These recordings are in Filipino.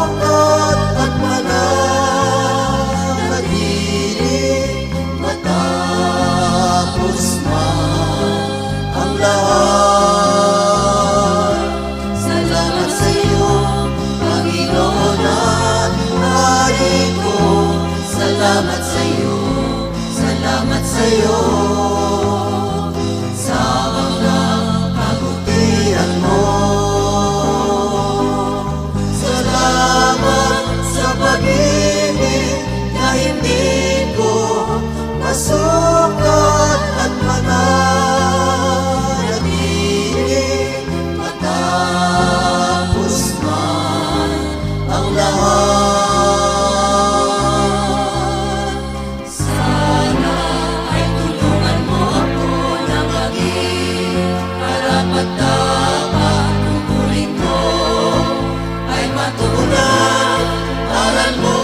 masukat at mananatili matapos man ang lahat. Salamat sa iyo, Panginoon at Hari ko. Salamat sa iyo, salamat sa iyo sa mga kabutihan mo. Salamat sa pag-ibig na hindi ko masukat at mananatili matapos man ang lahat. Sana ay tulungan mo ako na maging karapat-dapat. Tungkulin ko ay matugunan aral mo.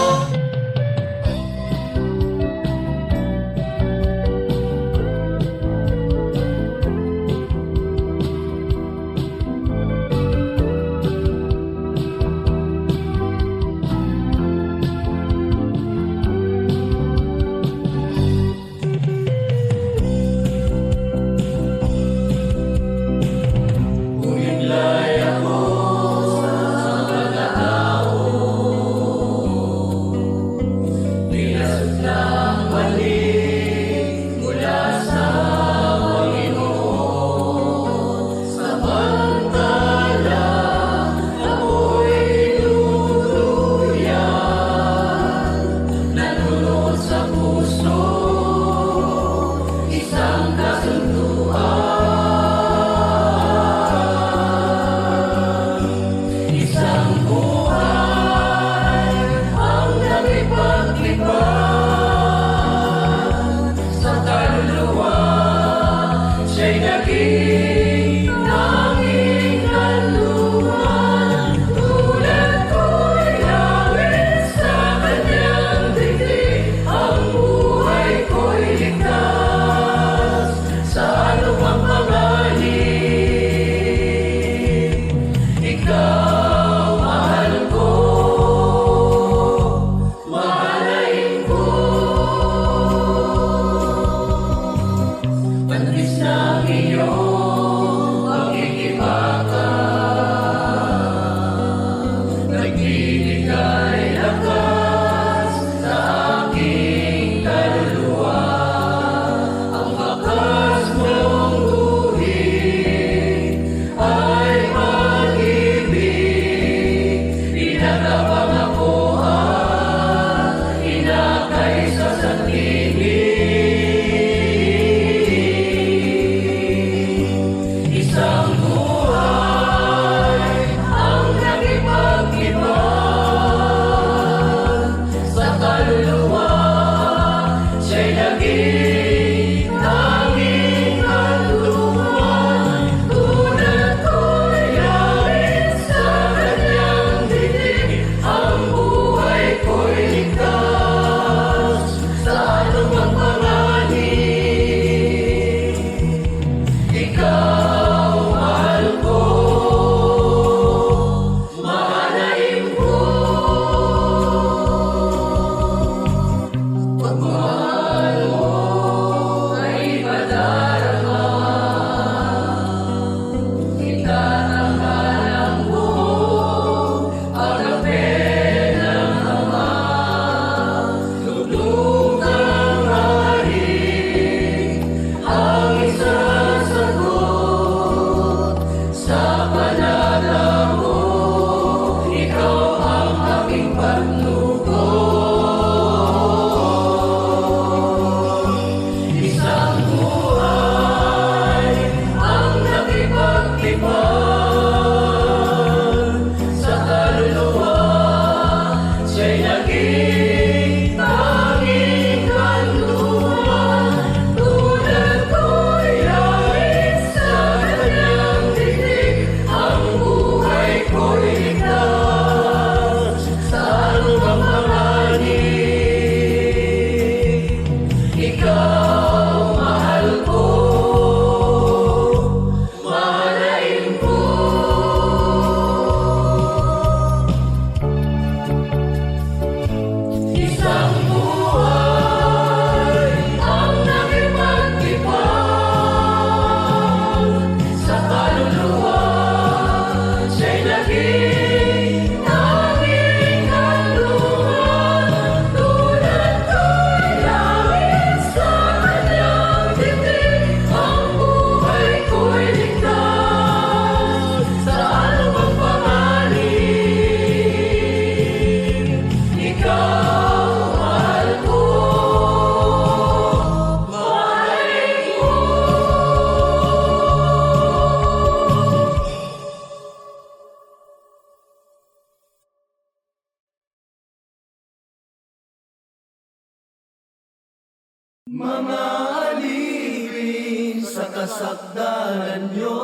Mga alipin sa kasakdalan nyo,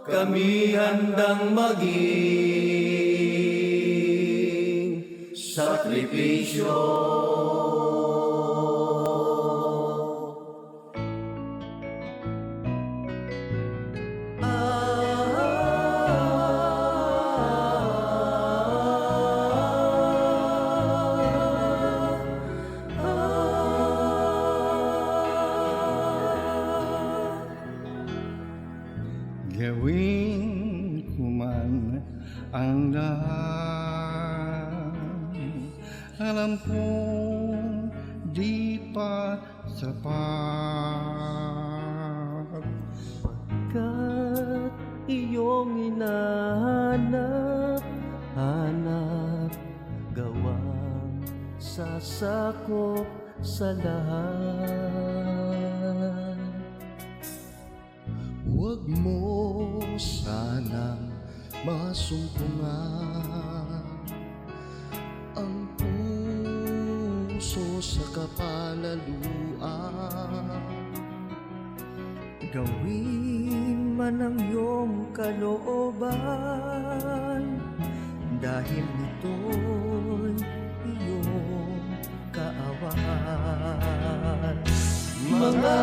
kami handang maging sakripisyo. Gawin ko man ang lahat, alam kong di pa sapat. Pagkat iyong hinahanap, hanap, gawang sasakop sa lahat. Huwag mo sanang masumpungan ang puso sa kapalaluan. Gawin man ang iyong kalooban, dahil ito'y iyong kaawan. Mga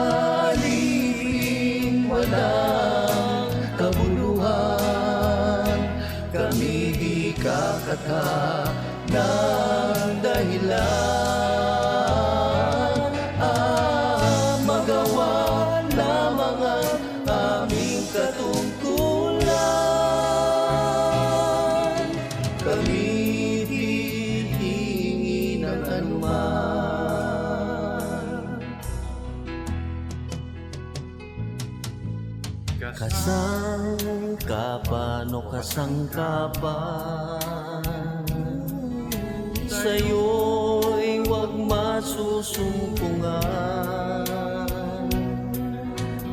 alipin walang kabuluhan, kami di kakata ng dahilan. Magawa lamang ang aming katungkulan, kami di hihingi ng anuman. Kasangkapan o kasangkapan, sa'yo'y huwag masusumpungan.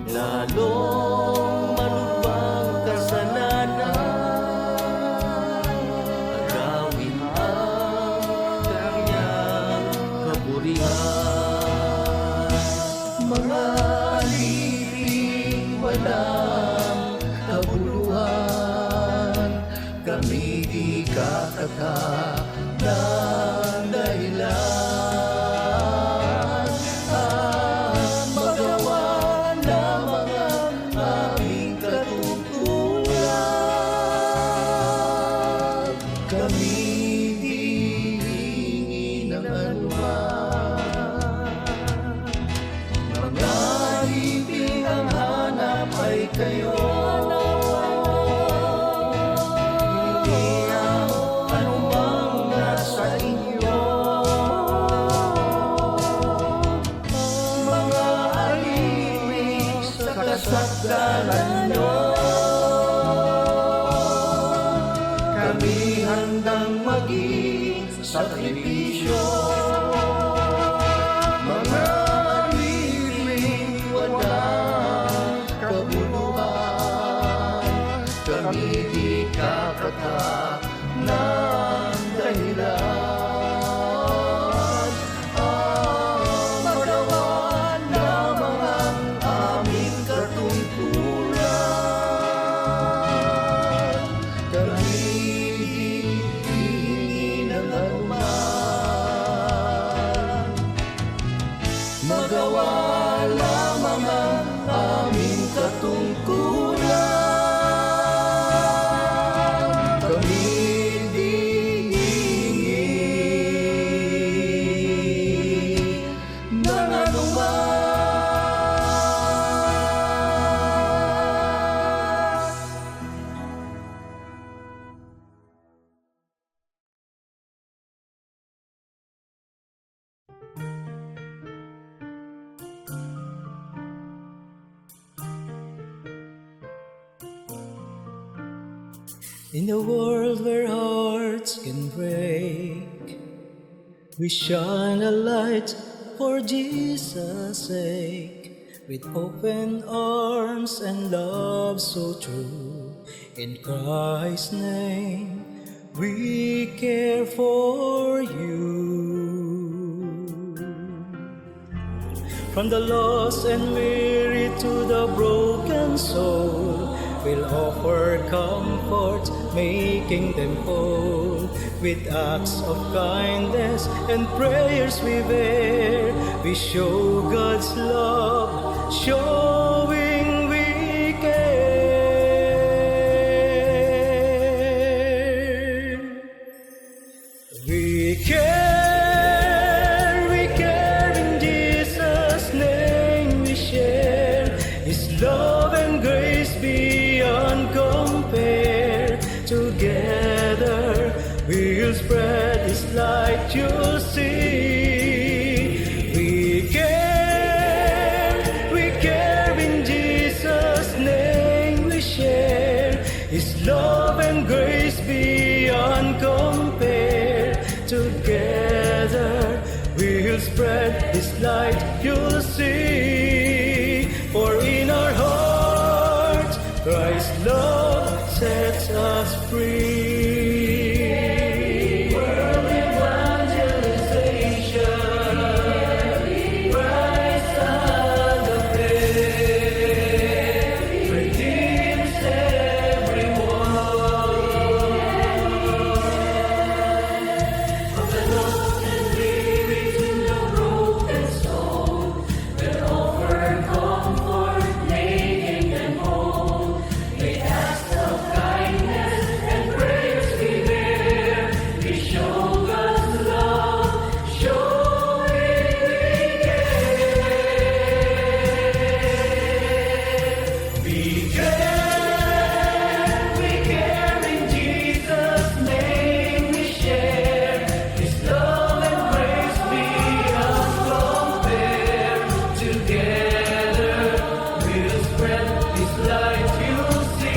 Lalong malubang kasalanan, agawin ang kanyang kaburihan. Mga alipin walang kabuluhan, kami di kakata ng dahilan. Magawa lamang ang aming katungkulan, kami di hihingi ng anuman. Mga alipin ang hanap ay kayo, hindi ang anumang nasa inyo. Mga alipin sa kasakdalan nyo, kami handang maging sakripisyo. Mga alipin walang kabuluhan, kami di kakata ng dahilan. Magawa lamang ang aming katungkulan, kami di hihingi ng anuman. Magawa lamang ang aming katungkulan, kami di hihingi ng anuman. In a world where hearts can break, we shine a light for Jesus' sake, with open arms and love so true. In Christ's name, we care for you. From the lost and weary to the broken soul, we'll offer comfort, making them whole. With acts of kindness and prayers we bear, we show God's love, showing we care. We care in Jesus' name we share. His love and grace beyond compare. Together we'll spread His light, you'll see. We care in Jesus' name we share. His love and grace beyond compare. Together we'll spread His light, you'll see. For in our hearts Christ's love sets us free. World evangelization, Christ agape, redeems everyone. From the lost and weary to the broken soul, we'll offer comfort, making them whole. With acts of kindness and prayers we bear, we show God's love, showing we care. We care in Jesus' name we share. His love and grace beyond compare. Together we'll spread His light, you'll see.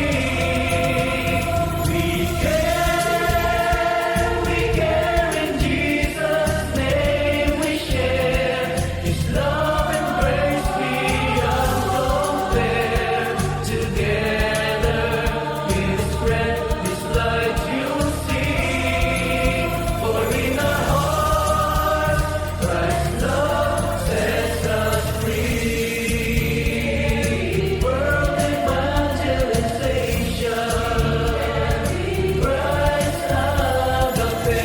We care in Jesus' name we share. His love and grace beyond compare. Together we'll spread His light, you'll see. For in our hearts Christ's love sets us free. World evangelization, Christ agape,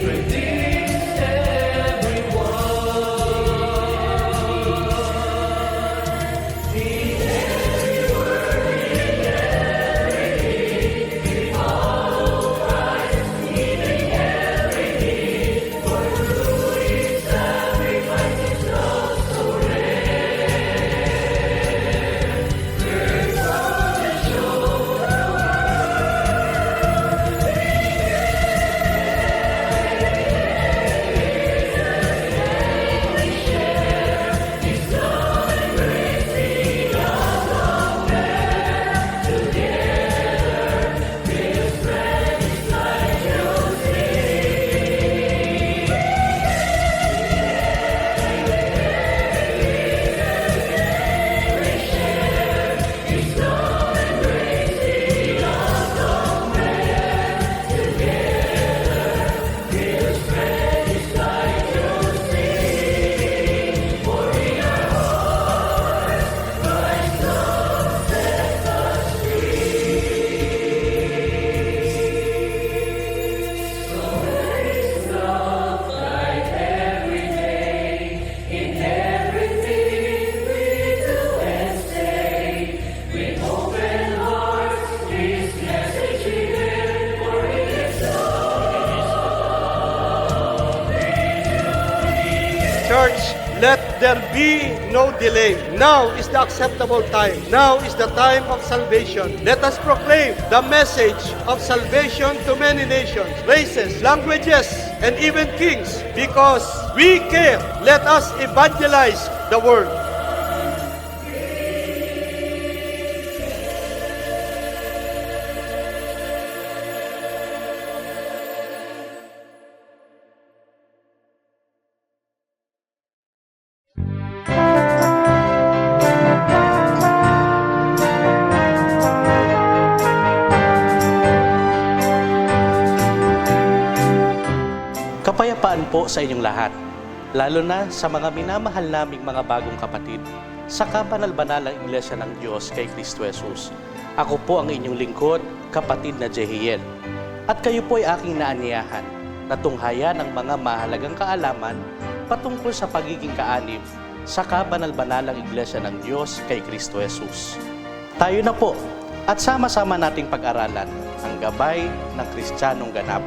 redeems Church, let there be no delay. Now is the acceptable time. Now is the time of salvation. Let us proclaim the message of salvation to many nations, races, languages, and even kings. Because we care, let us evangelize the world. Kapayapaan po sa inyong lahat. lalo na sa mga minamahal naming mga bagong kapatid sa kabanal-banalang Iglesia ng Diyos kay Kristo Jesus. Ako po ang inyong lingkod, kapatid na Jehiel. At kayo po ay aking naaniyahan na tunghayan ang mga mahalagang kaalaman patungkol sa pagiging kaanib sa kabanal-banalang Iglesia ng Diyos kay Kristo Jesus. Tayo na po at sama-sama nating pag-aralan ang gabay ng Kristiyanong ganap.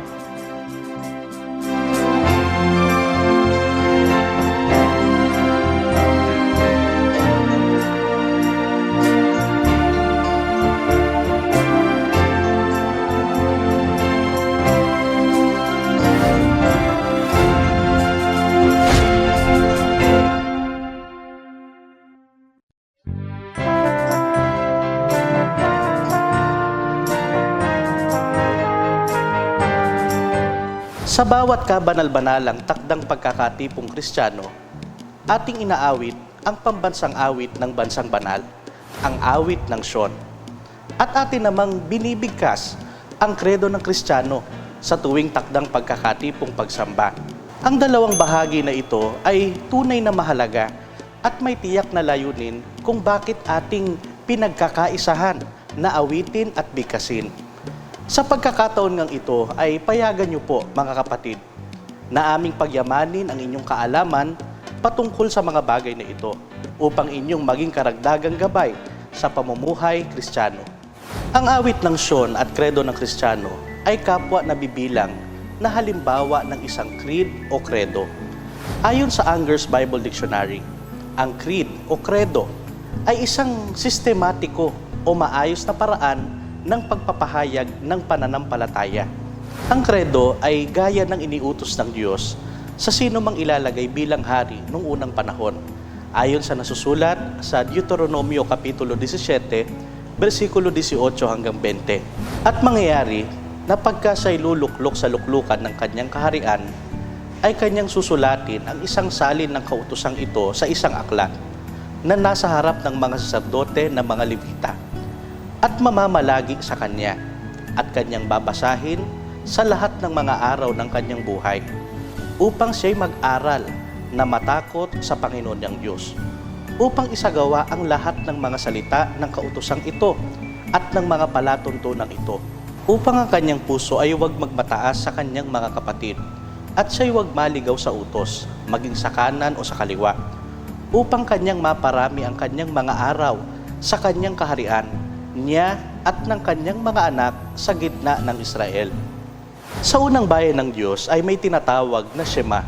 Sa bawat kabanal-banalang takdang pagkakatipong Kristiyano, ating inaawit ang pambansang awit ng bansang banal, ang awit ng Sion. At atin namang binibigkas ang kredo ng Kristiyano sa tuwing takdang pagkakatipong pagsamba. Ang dalawang bahagi na ito ay tunay na mahalaga at may tiyak na layunin kung bakit ating pinagkakaisahan na awitin at bigkasin. Sa pagkakataon ngang ito ay payagan niyo po mga kapatid na aming pagyamanin ang inyong kaalaman patungkol sa mga bagay na ito upang inyong maging karagdagang gabay sa pamumuhay Kristiyano. Ang awit ng Sion at kredo ng Kristiyano ay kapwa na bibilang na halimbawa ng isang creed o kredo. Ayon sa Anger's Bible Dictionary, ang creed o kredo ay isang sistematiko o maayos na paraan ng pagpapahayag ng pananampalataya. Ang kredo ay gaya ng iniutos ng Diyos sa sino mang ilalagay bilang hari noong unang panahon. Ayon sa nasusulat sa Deuteronomio Kapitulo 17, versikulo 18 hanggang 20. At mangyayari na pagka siya'y luluklok sa luklukan ng kanyang kaharian, ay kanyang susulatin ang isang salin ng kautosang ito sa isang aklat na nasa harap ng mga saserdote na mga Levita at mamamalagi sa kanya at kanyang babasahin sa lahat ng mga araw ng kanyang buhay upang siya'y mag-aral na matakot sa Panginoon niyang Diyos upang isagawa ang lahat ng mga salita ng kautosang ito at ng mga palatuntunan ito upang ang kanyang puso ay huwag magmataas sa kanyang mga kapatid at siya'y huwag maligaw sa utos, maging sa kanan o sa kaliwa upang kanyang maparami ang kanyang mga araw sa kanyang kaharian niya at ng kanyang mga anak sa gitna ng Israel. Sa unang bayan ng Diyos ay may tinatawag na Shema.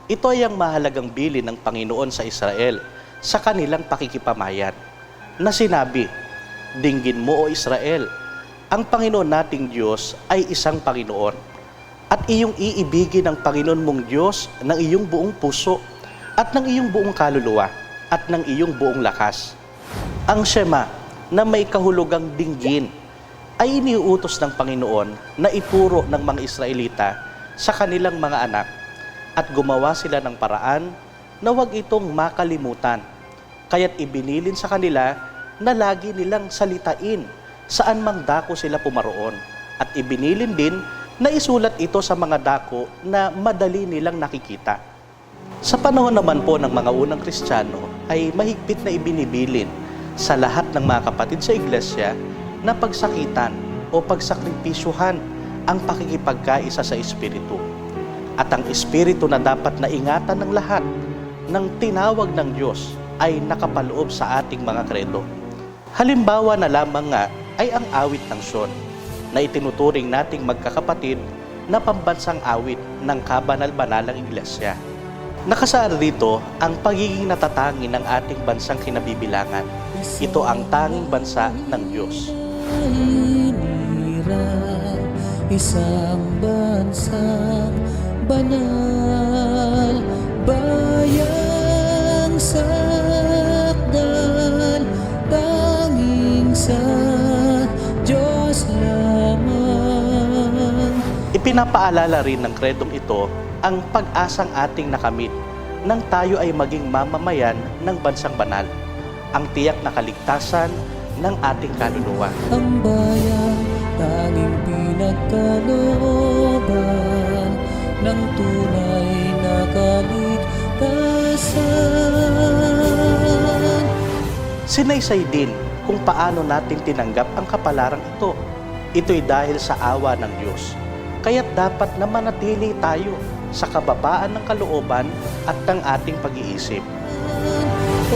Ito ay ang mahalagang bilin ng Panginoon sa Israel sa kanilang pakikipamayan na sinabi, "Dinggin mo o Israel, ang Panginoon nating Diyos ay isang Panginoon at iyong iibigin ang Panginoon mong Diyos ng iyong buong puso at ng iyong buong kaluluwa at ng iyong buong lakas." Ang Shema na may kahulugang dinggin ay iniuutos ng Panginoon na ituro ng mga Israelita sa kanilang mga anak at gumawa sila ng paraan na huwag itong makalimutan. Kaya't ibinilin sa kanila na lagi nilang salitain saan mang dako sila pumaroon at ibinilin din na isulat ito sa mga dako na madali nilang nakikita. Sa panahon naman po ng mga unang Kristiyano ay mahigpit na ibinibilin sa lahat ng mga kapatid sa iglesia na pagsakitan o pagsakripisyuhan ang pakikipagkaisa sa Espiritu. At ang Espiritu na dapat na ingatan ng lahat ng tinawag ng Diyos ay nakapaloob sa ating mga kredo. Halimbawa na lamang nga ay ang awit ng Sion na itinuturing nating magkakapatid na pambansang awit ng kabanal-banalang iglesia. Nakasaad dito ang pagiging natatangin ng ating bansang kinabibilangan. Ito ang tanging bansa ng Diyos. Isang bansang banal, bayang sakdal, tanging sa Diyos lamang. Ipinapaalala rin ng kredong ito ang pag-asang ating nakamit nang tayo ay maging mamamayan ng bansang banal, ang tiyak na kaligtasan ng ating kaluluwa. Ang bayan, tanging pinagkalooban ng tunay na kaligtasan. Sinaysay din kung paano natin tinanggap ang kapalarang ito. Ito'y dahil sa awa ng Diyos. Kaya't dapat na manatili tayo sa kababaan ng kalooban at ng ating pag-iisip.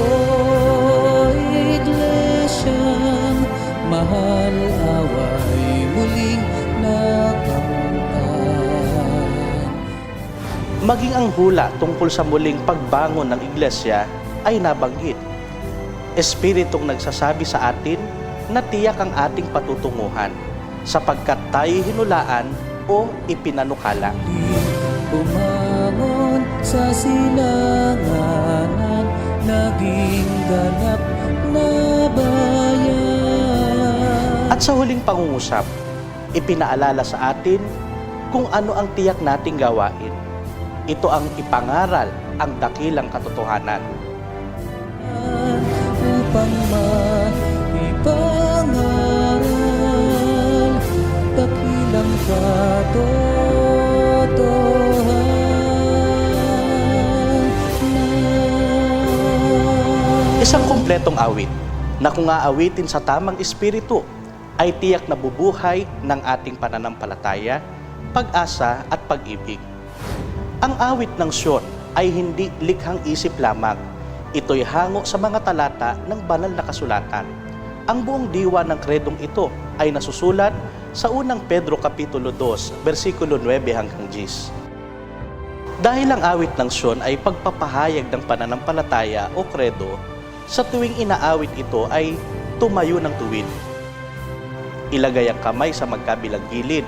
O Iglesyang mahal, away muling nakamtan. Maging ang hula tungkol sa muling pagbangon ng iglesia ay nabanggit. Espiritong nagsasabi sa atin na tiyak ang ating patutunguhan sapagkat tayo hinulaan o ipinanukala. Bumangon sa silangan ng naging ganap na bayan. At sa huling pangungusap, ipinaalala sa atin kung ano ang tiyak nating gawain. Ito ang ipangaral ang dakilang katotohanan. Upang maipangaral dakilang katotohanan. Isang kumpletong awit na kung aawitin sa tamang espiritu ay tiyak na bubuhay ng ating pananampalataya, pag-asa at pag-ibig. Ang awit ng Sion ay hindi likhang isip lamang. Ito'y hango sa mga talata ng banal na kasulatan. Ang buong diwa ng kredong ito ay nasusulat sa unang Pedro Kapitulo 2, versikulo 9 hanggang 10. Dahil ang awit ng Sion ay pagpapahayag ng pananampalataya o kredo, sa tuwing inaawit ito ay tumayo ng tuwid. Ilagay ang kamay sa magkabilang gilid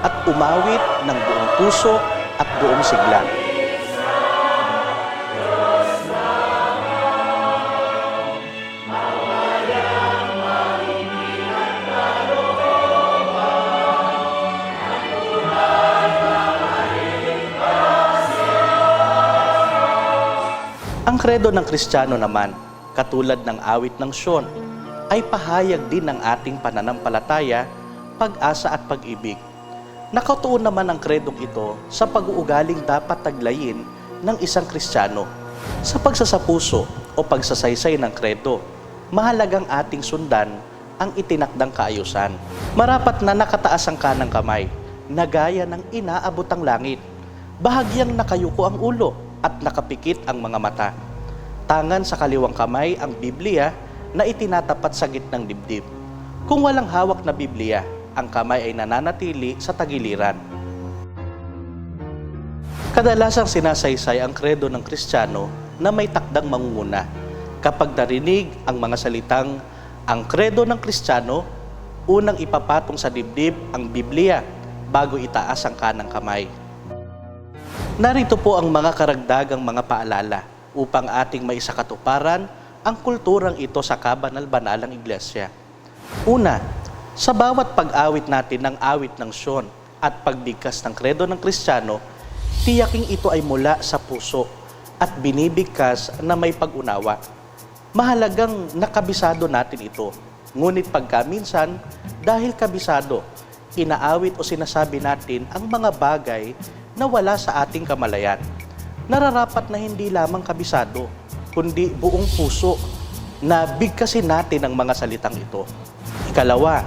at umawit ng buong puso at buong sigla. Ang kredo ng Kristiyano naman, katulad ng awit ng Sion, ay pahayag din ng ating pananampalataya, pag-asa at pag-ibig. Nakatuon naman ang kredong ito sa pag-uugaling dapat taglayin ng isang Kristiyano. Sa pagsasapuso o pagsasaysay ng kredo, mahalagang ating sundan ang itinakdang kaayusan. Marapat na nakataas ang kanang kamay, na gaya ng inaabot ang langit. Bahagyang nakayuko ang ulo at nakapikit ang mga mata. Tangan sa kaliwang kamay ang Biblia na itinatapat sa gitnang dibdib. Kung walang hawak na Biblia, ang kamay ay nananatili sa tagiliran. Kadalasang sinasaysay ang kredo ng Kristiyano na may takdang mangunguna. Kapag narinig ang mga salitang ang kredo ng Kristiyano, unang ipapatong sa dibdib ang Biblia bago itaas ang kanang kamay. Narito po ang mga karagdagang mga paalala upang ating maisakatuparan ang kulturang ito sa kabanal-banalang iglesia. Una, sa bawat pag-awit natin ng awit ng Sion at pagbigkas ng kredo ng Kristiyano, tiyaking ito ay mula sa puso at binibigkas na may pag-unawa. Mahalagang nakabisado natin ito, ngunit pagkaminsan, dahil kabisado, inaawit o sinasabi natin ang mga bagay na wala sa ating kamalayan. Nararapat na hindi lamang kabisado, kundi buong puso na bigkasin natin ang mga salitang ito. Ikalawa,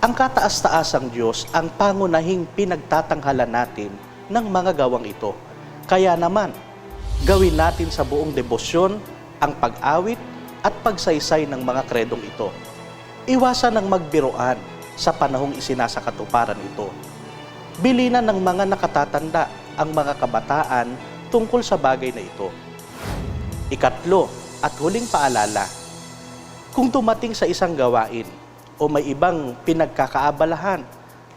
ang kataas-taasang Diyos ang pangunahing pinagtatanghalan natin ng mga gawang ito. Kaya naman, gawin natin sa buong debosyon ang pag-awit at pagsaysay ng mga kredong ito. Iwasan ang magbiruan sa panahong isinasakatuparan ito. Bilinan ng mga nakatatanda ang mga kabataan tungkol sa bagay na ito. Ikatlo at huling paalala, kung dumating sa isang gawain o may ibang pinagkakaabalahan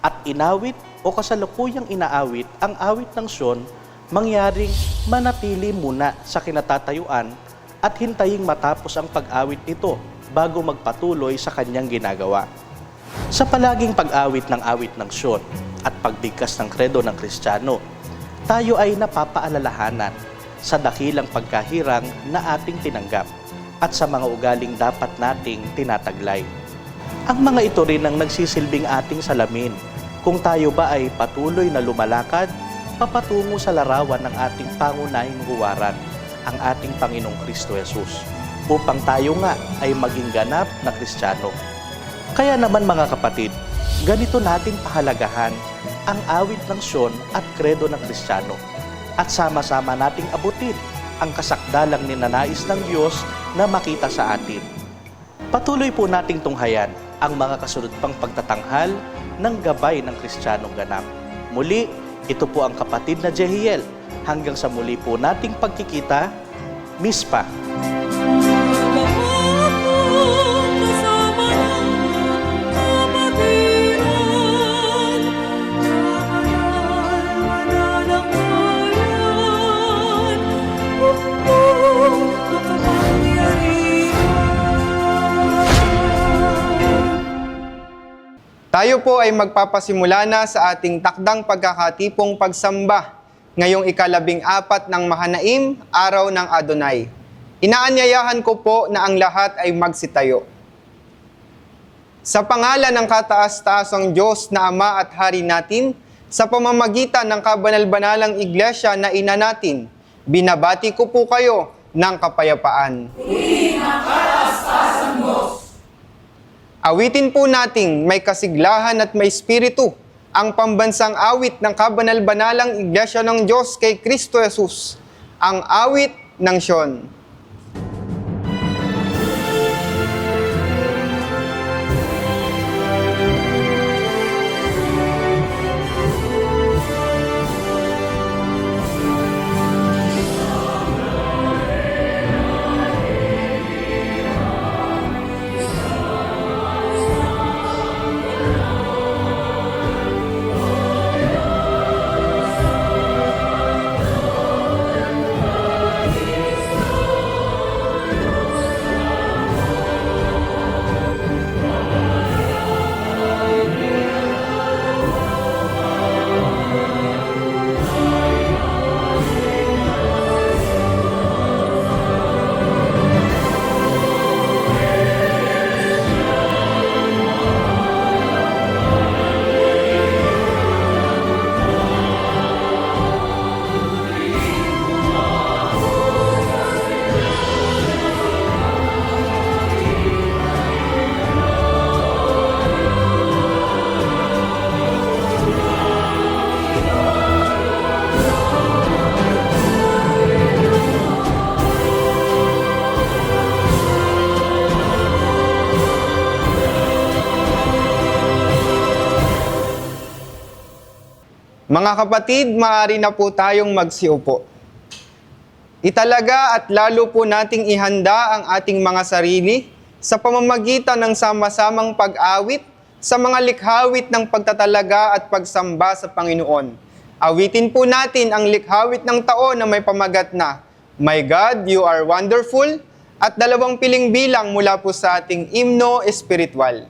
at inawit o kasalukuyang inaawit ang awit ng Sion, mangyaring manatili muna sa kinatatayuan at hintaying matapos ang pag-awit nito bago magpatuloy sa kanyang ginagawa. Sa palaging pag-awit ng awit ng Sion at pagbigkas ng kredo ng Kristiyano, tayo ay napapaalalahanan sa dakilang pagkahirang na ating tinanggap at sa mga ugaling dapat nating tinataglay. Ang mga ito rin ang nagsisilbing ating salamin kung tayo ba ay patuloy na lumalakad papatungo sa larawan ng ating pangunahing huwaran, ang ating Panginoong Kristo Jesus, upang tayo nga ay maging ganap na Kristiyano. Kaya naman mga kapatid, ganito natin pahalagahan ang awit ng Sion at kredo ng Kristiyano at sama-sama nating abutin ang kasakdalang ninanais ng Diyos na makita sa atin. Patuloy po nating tunghayan ang mga kasunod pang pagtatanghal ng gabay ng Kristiyanong ganap. Muli, ito po ang kapatid na Jehiel. Hanggang sa muli po nating pagkikita, Mispa. Tayo po ay magpapasimula na sa ating takdang pagkakatipong pagsamba ngayong ika-14 ng Mahanaim, Araw ng Adonai. Inaanyayahan ko po na ang lahat ay magsitayo. Sa pangalan ng kataas-taasang Diyos na Ama at Hari natin, sa pamamagitan ng kabanal-banalang iglesia na ina natin, binabati ko po kayo ng kapayapaan. Awitin po nating may kasiglahan at may espiritu ang pambansang awit ng kabanal-banalang iglesia ng Diyos kay Kristo Jesus, ang awit ng Sion. Mga kapatid, maaari na po tayong magsiupo. Italaga at lalo po nating ihanda ang ating mga sarili sa pamamagitan ng sama-samang pag-awit sa mga likhawit ng pagtatalaga at pagsamba sa Panginoon. Awitin po natin ang likhawit ng taon na may pamagat na, My God, You Are Wonderful, at 2 piling bilang mula po sa ating himno espiritual.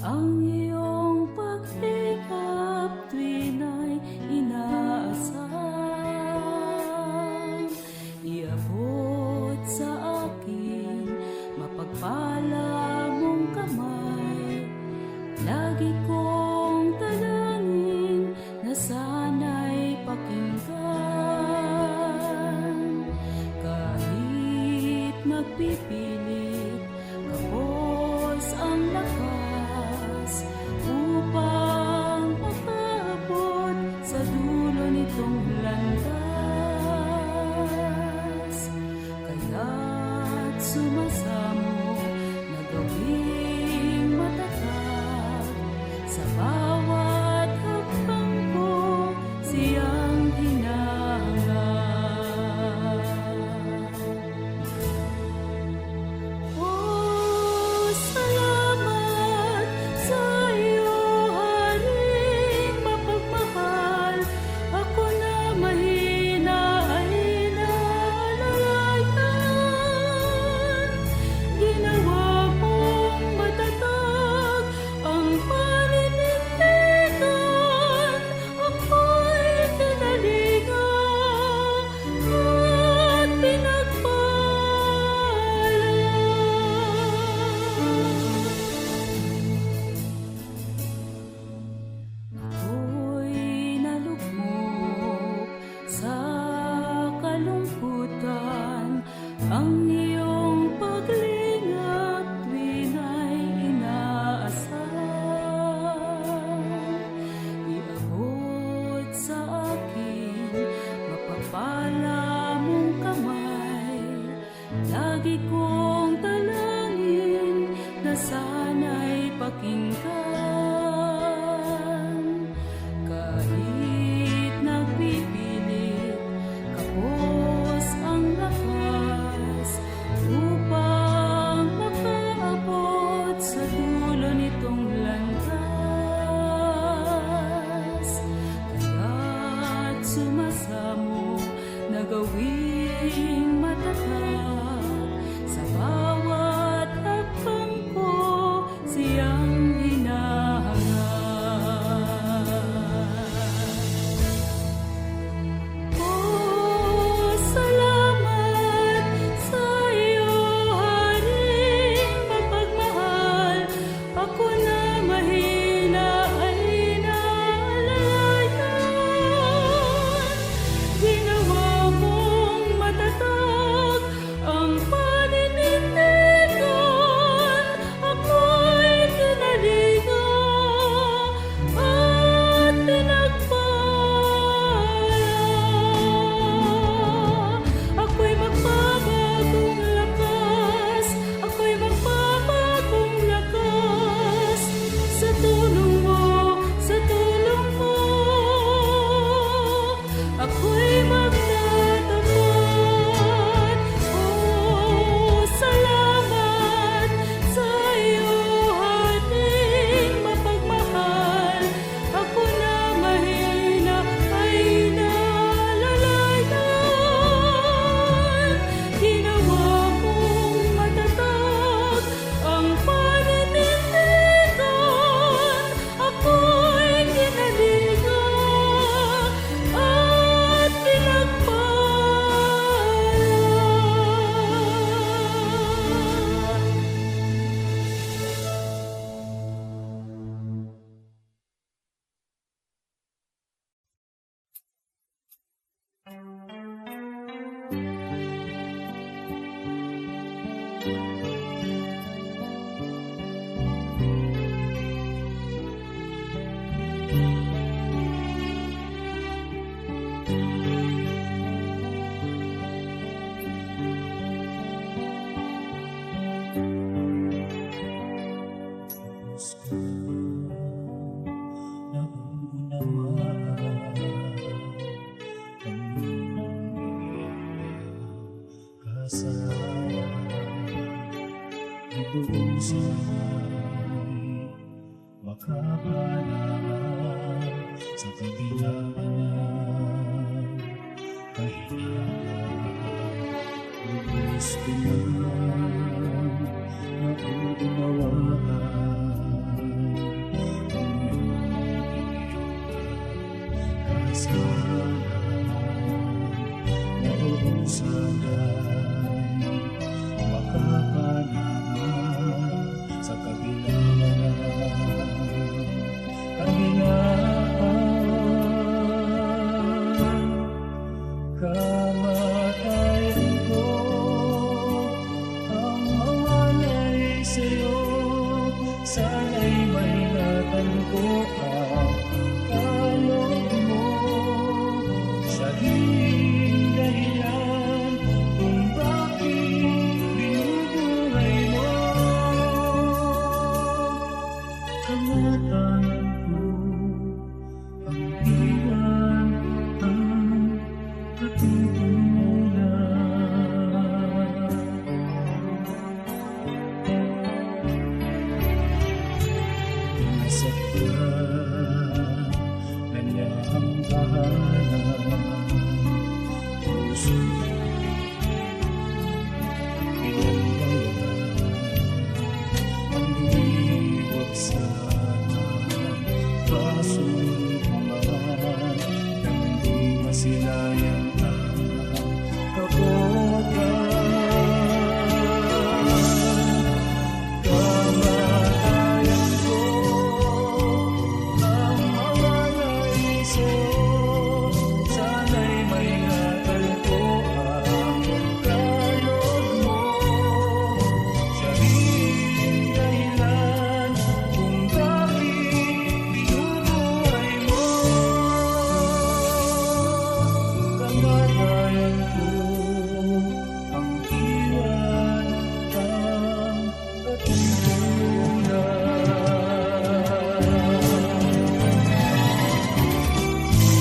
ang iyong paghihirap tuwin ay inaasam. Iabot sa akin mapagpala mong kamay, lagi kong dalangin na sana'y pakinggan. Kahit nagpipilit, kapos ang lakas upang makaabot sa dulo nitong landas. Kaya't sumasamo na gawing matatag, sa bawat hakbang ko siyang hinahangad. Oh, salamat sa iyo, Haring mapagmahal. Ako na mahina ay naalalayan. Ginawa mong matatag ang paninindigan. Ako'y kinalingan at pinagpala. Ako'y nalugmok sa kalungkutan, ang iyong paglingap tuwin ay inaasam. Iabot sa akin mapagpala mong kamay, lagi kong dalangin na sana'y pakinggan. Kahit nagpipilit, kapos ang lakas upang makaabot sa dulo nitong landas. Kaya't sumasamo na gawing matatag, sa bawat hakbang ko siyang hinahangad. Oh, salamat sa iyo, Haring mapagmahal. Ako na mahina ay naalalayan. Ginawa mong matatag ang paninindigan. Ako'y kinalingan at pinagpala. Ako'y magpapagong lakas, ako'y magpapagong lakas sa tulong mo, sa tulong mo. Ako'y magtatapat. Oh, salamat sa iyo, Haring mapagmahal. Ako na mahina ay naalalayan. Ginawa mong matatag ang paninindigan. Ako'y kinalingan at pinagpala. Doon sa'y makapanaan sa kabila ng kahinaan. Lubos ko na nauunawaan kamatayan ko, ang iwan, ang katutunan. Nasaktan na niya ang tahanan, puso pinagbayaran, ang lumiwag sana, pasukuman, nang di masilayan ang kabogan. Kamatayan ko, ang mga naiso, sana'y may natalpo ang kaloob mo. Siya rin dahilan kung bakit binubuhay mo. Kamatayan ko, ang iwan, ang katutunan.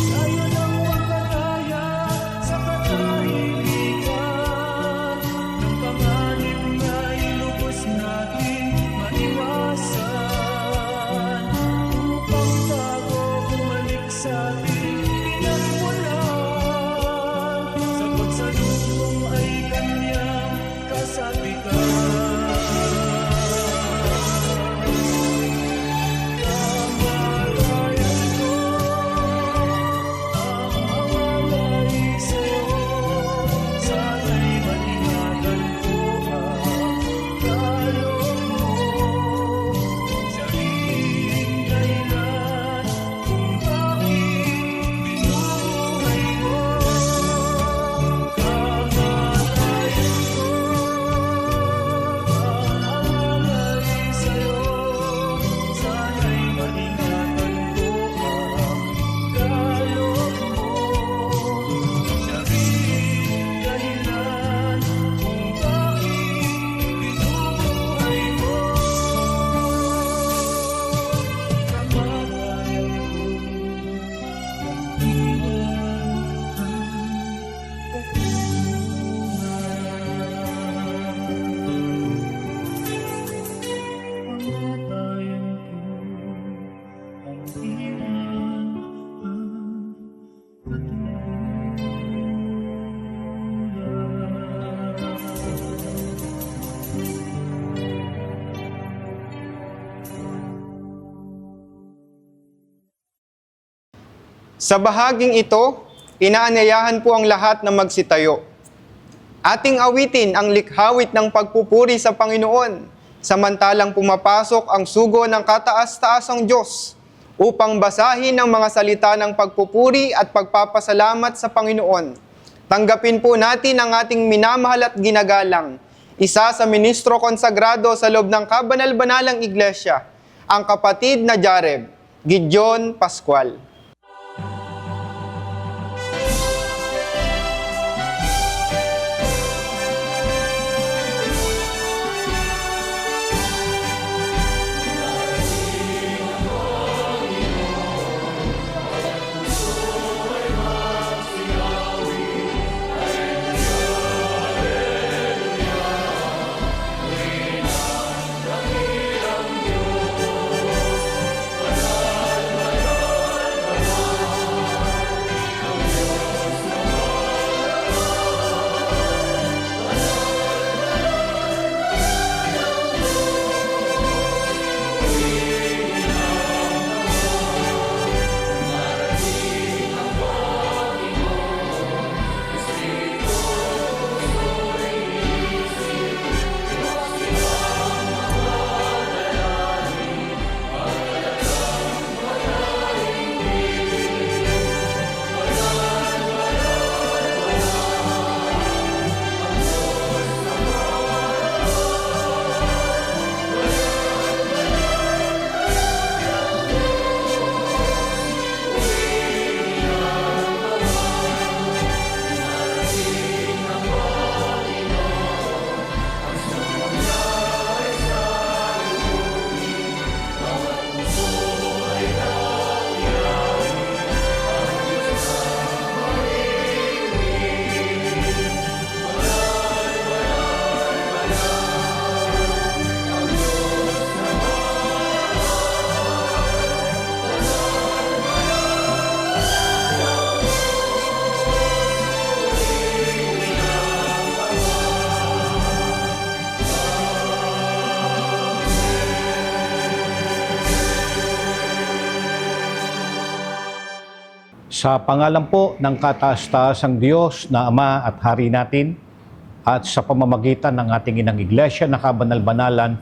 Tayo nang magkakaya sa katahimikan ng panganib na ilubos natin maiwasan. Upang bago bumalik sa ating pinagmulan, sa pagsalubong ay kanyang kasabikan. Kamatayan ko, ang mawalay sa'yo, sana'y maingatan ko ang kaloob mo. Siya rin dahilan kung bakit binubuhay mo. Kamatayan ko, ang mawalay sa'yo, sana'y maingatan ko ang kaloob mo. Siya rin dahilan kung bakit binubuhay mo. Kamatayan ko, ang iwan, Sa bahaging ito, inaanyayahan po ang lahat na magsitayo. Ating awitin ang likhawit ng pagpupuri sa Panginoon, samantalang pumapasok ang sugo ng kataas-taasang Diyos, upang basahin ang mga salita ng pagpupuri at pagpapasalamat sa Panginoon. Tanggapin po natin ang ating minamahal at ginagalang, isa sa ministro konsagrado sa loob ng kabanal-banalang iglesia, ang kapatid na Jareb, Gideon Pascual. Sa pangalan po ng kataas-taasang Diyos na Ama at Hari natin, at sa pamamagitan ng ating inang iglesia na kabanal-banalan,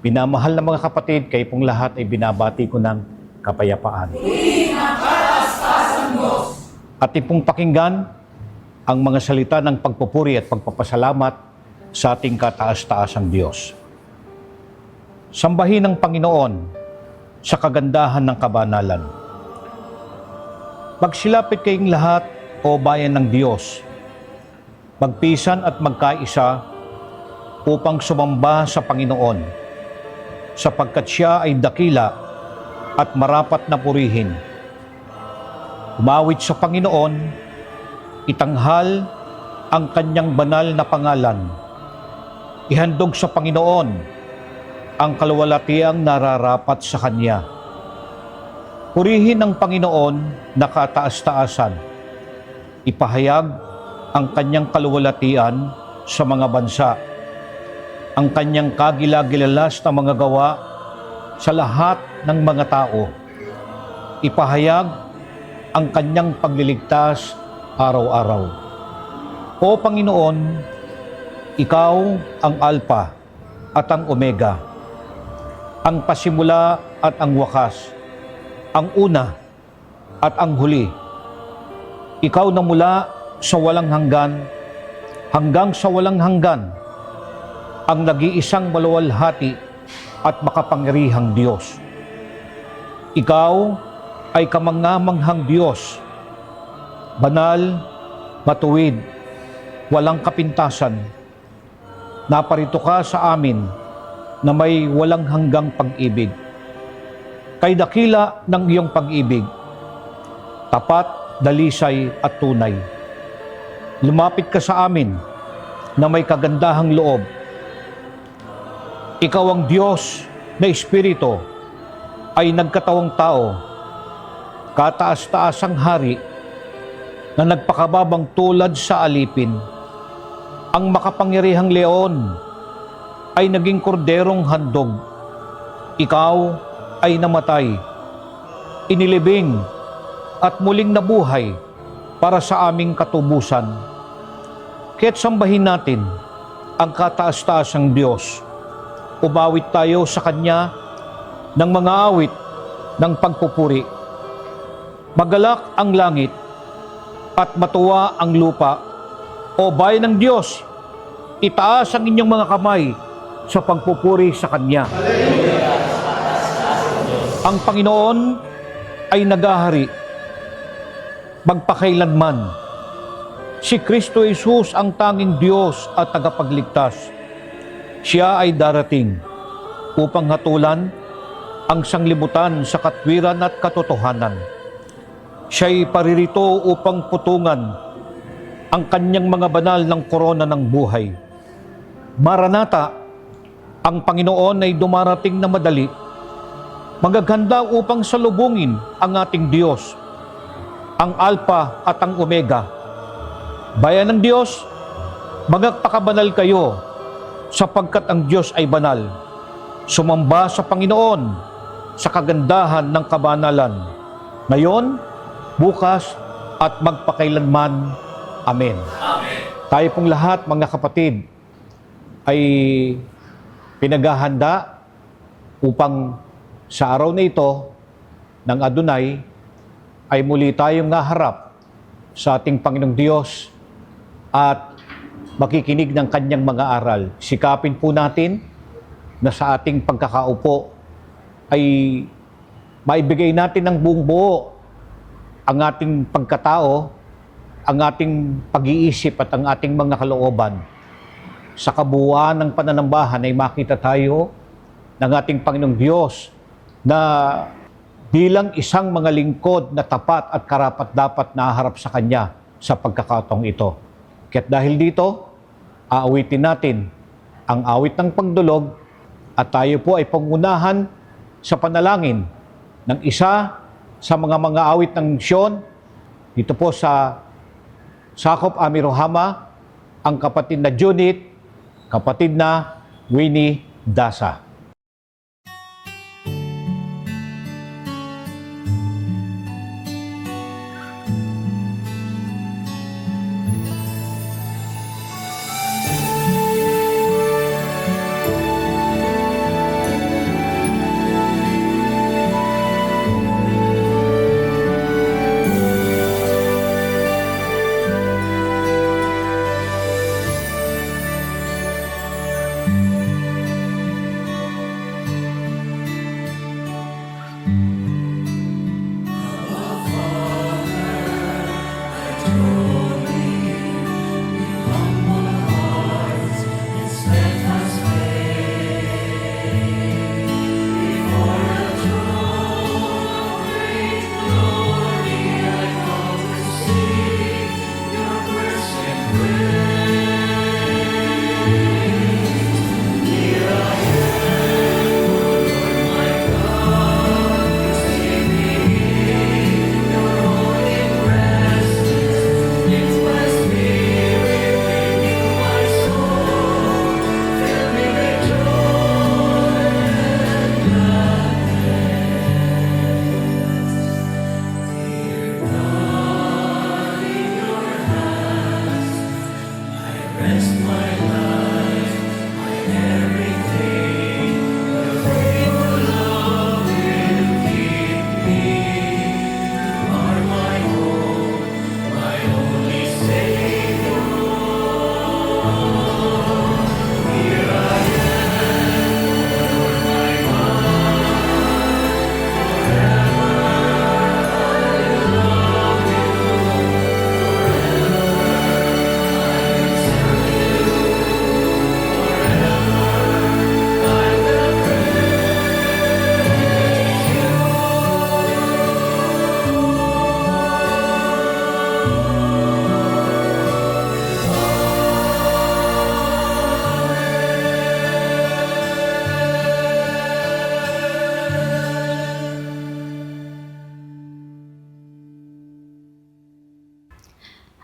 minamahal na mga kapatid, kayo pong lahat ay binabati ko ng kapayapaan. Ating pong pakinggan ang mga salita ng pagpupuri at pagpapasalamat sa ating kataas-taasang Diyos. Sambahin ang Panginoon sa kagandahan ng kabanalan. Magsilapit kayong lahat, o bayan ng Diyos. Magpisan at magkaisa upang sumamba sa Panginoon, sapagkat Siya ay dakila at marapat na purihin. Umawit sa Panginoon, itanghal ang Kanyang banal na pangalan. Ihandog sa Panginoon ang kaluwalhatiang nararapat sa Kanya. Purihin ang Panginoon na kataas-taasan. Ipahayag ang Kanyang kaluwalhatian sa mga bansa. Ang Kanyang kagila-gilalas na mga gawa sa lahat ng mga tao. Ipahayag ang Kanyang pagliligtas araw-araw. O Panginoon, Ikaw ang Alpha at ang Omega, ang pasimula at ang wakas, ang una at ang huli. Ikaw na mula sa walang hanggan hanggang sa walang hanggan, ang nag-iisang maluwalhati at makapangyarihang Diyos. Ikaw ay kamangamanghang Diyos, banal, matuwid, walang kapintasan. Naparito ka sa amin na may walang hanggang pag-ibig. Kay dakila ng iyong pag-ibig, tapat, dalisay at tunay. Lumapit ka sa amin na may kagandahang loob. Ikaw ang Diyos na Espiritu ay nagkatawang tao, kataas-taasang hari na nagpakababang tulad sa alipin. Ang makapangyarihang leon ay naging korderong handog. Ikaw ay namatay, inilibing at muling nabuhay para sa aming katubusan. Kaya't sambahin natin ang kataas-taasang Diyos. Umawit tayo sa Kanya ng mga awit ng pagpupuri. Magalak ang langit at matuwa ang lupa. O bayan ng Diyos, itaas ang inyong mga kamay sa pagpupuri sa Kanya. Ang Panginoon ay nagahari magpakailanman. Si Kristo Jesus ang tanging Diyos at tagapagligtas. Siya ay darating upang hatulan ang sanglibutan sa katwiran at katotohanan. Siya'y paririto upang putungan ang Kanyang mga banal ng korona ng buhay. Maranata, ang Panginoon ay dumarating na madali. Magaghanda upang salubungin ang ating Diyos, ang Alpha at ang Omega. Bayan ng Diyos, magpakabanal kayo, sapagkat ang Diyos ay banal. Sumamba sa Panginoon sa kagandahan ng kabanalan, ngayon, bukas, at magpakailanman. Amen. Amen. Tayo pong lahat, mga kapatid, ay pinaghahanda upang sa araw na ito ng Adonai ay muli tayong naharap sa ating Panginoong Diyos at makikinig ng Kanyang mga aral. Sikapin po natin na sa ating pagkakaupo ay maibigay natin ng buong buo ang ating pagkatao, ang ating pag-iisip at ang ating mga kalooban. Sa kabuuan ng pananambahan ay makita tayo ng ating Panginoong Diyos na bilang isang mga lingkod na tapat at karapat-dapat na harap sa Kanya sa pagkakataong ito. Kaya't dahil dito, aawitin natin ang awit ng pagdulog at tayo po ay pangunahan sa panalangin ng isa sa mga awit ng misyon dito po sa Sakop Amirohama, ang kapatid na Junit, kapatid na Winnie Dasa.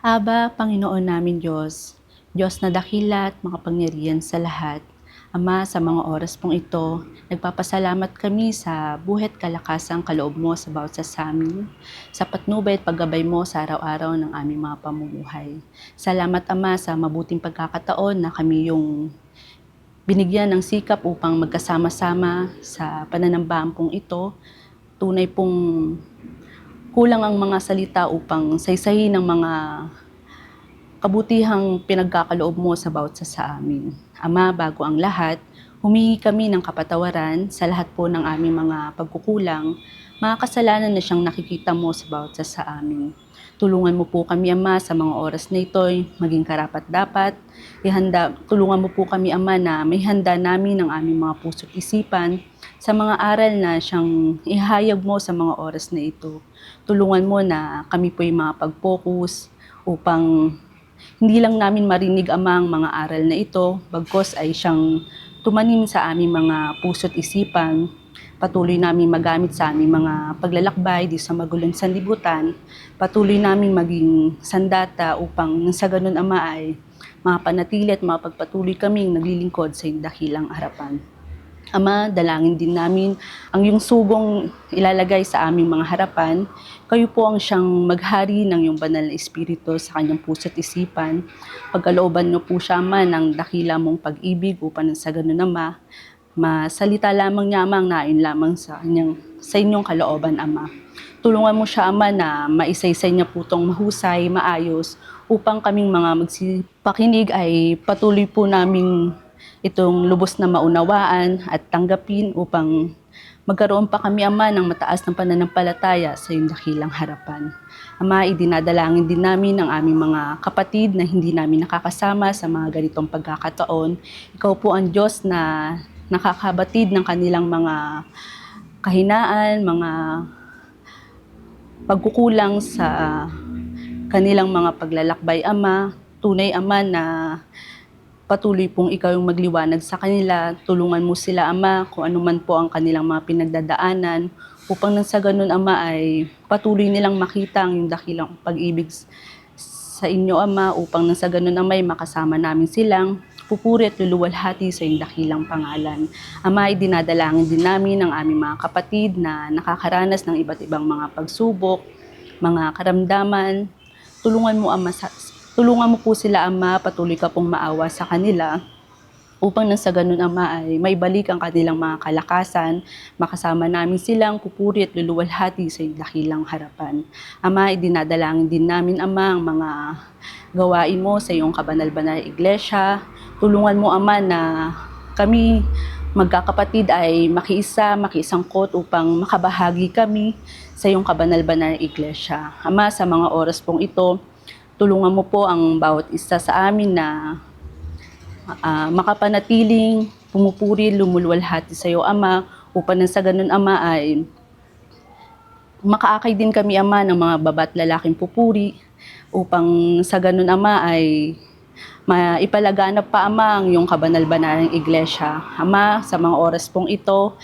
Aba, Panginoon namin Diyos, Diyos na dakila at makapangyarihan sa lahat. Ama, sa mga oras pong ito, nagpapasalamat kami sa buhet kalakasang kaloob mo sa bawat sa amin, sa patnubay at paggabay mo sa araw-araw ng aming mga pamumuhay. Salamat Ama sa mabuting pagkakataon na kami yung binigyan ng sikap upang magkasama-sama sa pananambahan pong ito. Tunay pong kulang ang mga salita upang saysayin ng mga kabutihang pinagkakaloob mo sa bawat sa amin. Ama, bago ang lahat, humingi kami ng kapatawaran sa lahat po ng aming mga pagkukulang, mga kasalanan na siyang nakikita mo sa bawat sa amin. Tulungan mo po kami, Ama, sa mga oras na ito'y maging karapat-dapat. Tulungan mo po kami, Ama, na may handa namin ang aming mga puso't isipan sa mga aral na siyang ihayag mo sa mga oras na ito. Tulungan mo na kami po'y makapag-focus upang hindi lang namin marinig, Ama, ang mga aral na ito, bagkos ay siyang tumanim sa aming mga puso't isipan. Patuloy namin magamit sa aming mga paglalakbay di sa magulong sanlibutan. Patuloy namin maging sandata upang sa ganun, Ama, ay mapanatili at mapagpatuloy kaming naglilingkod sa iyong dakilang harapan. Ama, dalangin din namin ang iyong sugong ilalagay sa aming mga harapan. Kayo po ang siyang maghari ng iyong banal na espiritu sa kanyang puso't isipan. Pagkalooban niyo po siya, Ama, ng dakila mong pag-ibig upang sa ganun, Ama, masalita lamang niya, Ama, ang nain lamang sa inyong kalooban, Ama. Tulungan mo siya, Ama, na maisaysay niya po itong mahusay, maayos, upang kaming mga magsipakinig ay patuloy po naming itong lubos na maunawaan at tanggapin upang magkaroon pa kami, Ama, ng mataas ng pananampalataya sa iyong dakilang harapan. Ama, idinadalangin din namin ang aming mga kapatid na hindi namin nakakasama sa mga ganitong pagkakataon. Ikaw po ang Diyos na nakakabatid ng kanilang mga kahinaan, mga pagkukulang sa kanilang mga paglalakbay, Ama. Tunay, Ama, na patuloy pong ikaw yung magliwanag sa kanila. Tulungan mo sila, Ama, kung ano man po ang kanilang mga pinagdadaanan, upang nang sa ganun, Ama, ay patuloy nilang makita ang yung dakilang pag-ibig sa inyo, Ama, upang nang sa ganun, Ama, ay makasama namin silang pupuri at luluwalhati sa iyong dakilang pangalan. Ama, dinadalangin din namin ang aming mga kapatid na nakakaranas ng iba't ibang mga pagsubok, mga karamdaman. Tulungan mo, Ama, tulungan mo po sila, Ama, patuloy ka pong maawa sa kanila upang nang sa ganun, Ama, ay may balik ang kanilang mga kalakasan, makasama namin silang pupuri at luluwalhati sa iyong dakilang harapan. Ama, idinadalangin din namin, Ama, ang mga gawain mo sa iyong kabanal-banal iglesia. Tulungan mo, Ama, na kami magkakapatid ay makiisangkot upang makabahagi kami sa iyong kabanal-banal iglesia. Ama, sa mga oras pong ito, tulungan mo po ang bawat isa sa amin na makapanatiling pumupuri, lumuluwalhati sa iyo, Ama, upang nang sa ganun, Ama, ay makaakay din kami, Ama, ng mga baba't lalaking pupuri, upang sa ganun, Ama, ay maipalaganap pa, Ama, ang iyong kabanal-banalang iglesia. Ama, sa mga oras pong ito,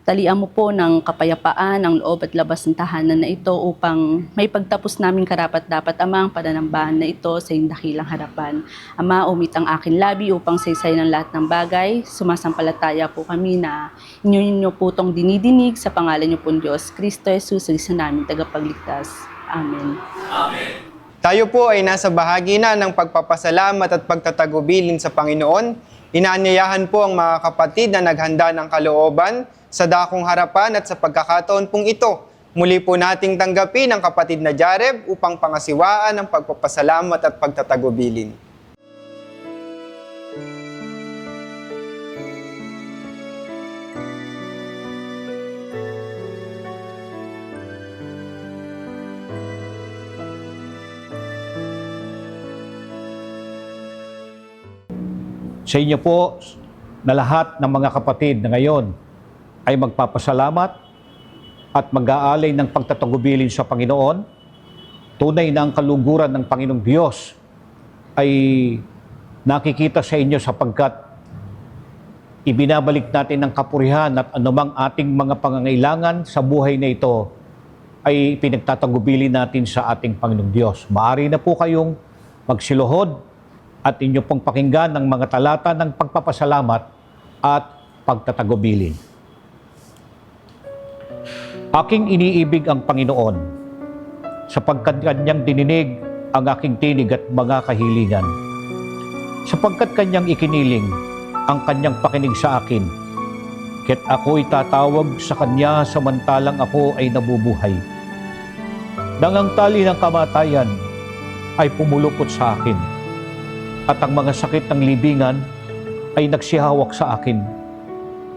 talian mo po ng kapayapaan ang loob at labas ng tahanan na ito upang may pagtapos namin karapat-dapat, Ama, ang pananambahan na ito sa iyong dakilang harapan. Ama, umit ang aking labi upang saysay ng lahat ng bagay. Sumasampalataya po kami na inyo po itong dinidinig sa pangalan niyo po, Diyos Kristo Jesus, Kristo namin tagapagligtas. Amen. Tayo po ay nasa bahagi na ng pagpapasalamat at pagtatagubilin sa Panginoon. Inaanyayahan po ang mga kapatid na naghanda ng kalooban sa dakong harapan at sa pagkakataon pong ito. Muli po nating tanggapin ang kapatid na Jareb upang pangasiwaan ang pagpapasalamat at pagtatagubilin. Sa inyo po na lahat ng mga kapatid na ngayon ay magpapasalamat at mag-aalay ng pagtatagubilin sa Panginoon. Tunay na ang kaluguran ng Panginoong Diyos ay nakikita sa inyo sapagkat ibinabalik natin ng kapurihan at anumang ating mga pangangailangan sa buhay na ito ay pinagtatagubili natin sa ating Panginoong Diyos. Maaari na po kayong magsiluhod at inyo pong pakinggan ng mga talata ng pagpapasalamat at pagtatagubilin. Aking iniibig ang Panginoon, sapagkat Kanyang dininig ang aking tinig at mga kahilingan. Sapagkat Kanyang ikiniling ang Kanyang pakinig sa akin, kaya't ako'y tatawag sa Kanya samantalang ako ay nabubuhay. Nang ang tali ng kamatayan ay pumulupot sa akin, at ang mga sakit ng libingan ay nagsihawak sa akin.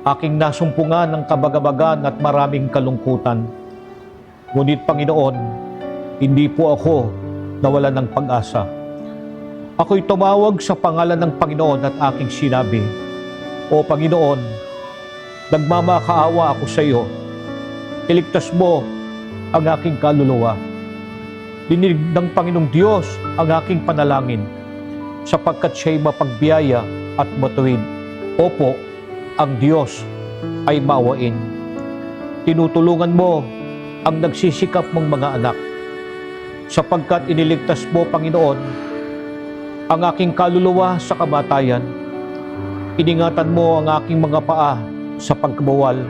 Aking nasumpungan ng kabagabagan at maraming kalungkutan. Ngunit Panginoon, hindi po ako nawalan ng pag-asa. Ako'y tumawag sa pangalan ng Panginoon at aking sinabi, O Panginoon, nagmamakaawa ako sa iyo. Iligtas mo ang aking kaluluwa. Dininig ng Panginoong Diyos ang aking panalangin, sapagkat siya'y mapagbiyaya at matuwid. Opo, ang Diyos ay maawain. Tinutulungan mo ang nagsisikap mong mga anak, sapagkat iniligtas mo, Panginoon, ang aking kaluluwa sa kamatayan. Iningatan mo ang aking mga paa sa pagkabawal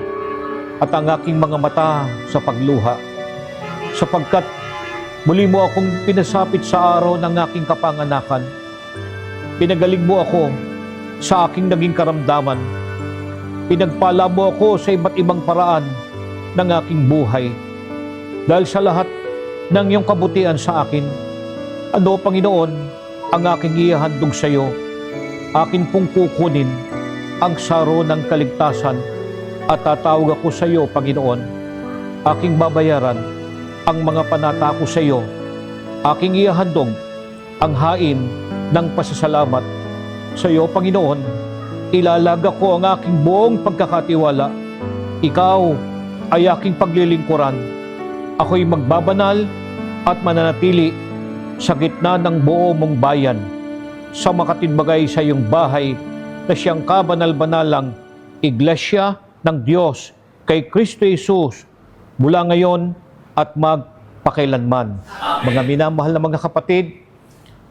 at ang aking mga mata sa pagluha, sapagkat muli mo akong pinasapit sa araw ng aking kapanganakan. Pinagaling mo ako sa aking naging karamdaman. Pinagpala mo ako sa iba't ibang paraan ng aking buhay. Dahil sa lahat ng iyong kabutihan sa akin, ano, Panginoon, ang aking ihahandog sa iyo? Akin pong kukunin ang saro ng kaligtasan at tatawag ako sa iyo, Panginoon. Aking babayaran ang mga panata ko sa iyo. Aking ihahandog ang hain ng pasasalamat sa iyo, Panginoon. Ilalaga ko ang aking buong pagkakatiwala. Ikaw ay aking paglilingkuran. Ako'y magbabanal at mananatili sa gitna ng buo mong bayan, sa makatibagay sa iyong bahay na siyang kabanal-banalang Iglesia ng Diyos kay Kristo Jesus mula ngayon at magpakailanman. Mga minamahal na mga kapatid,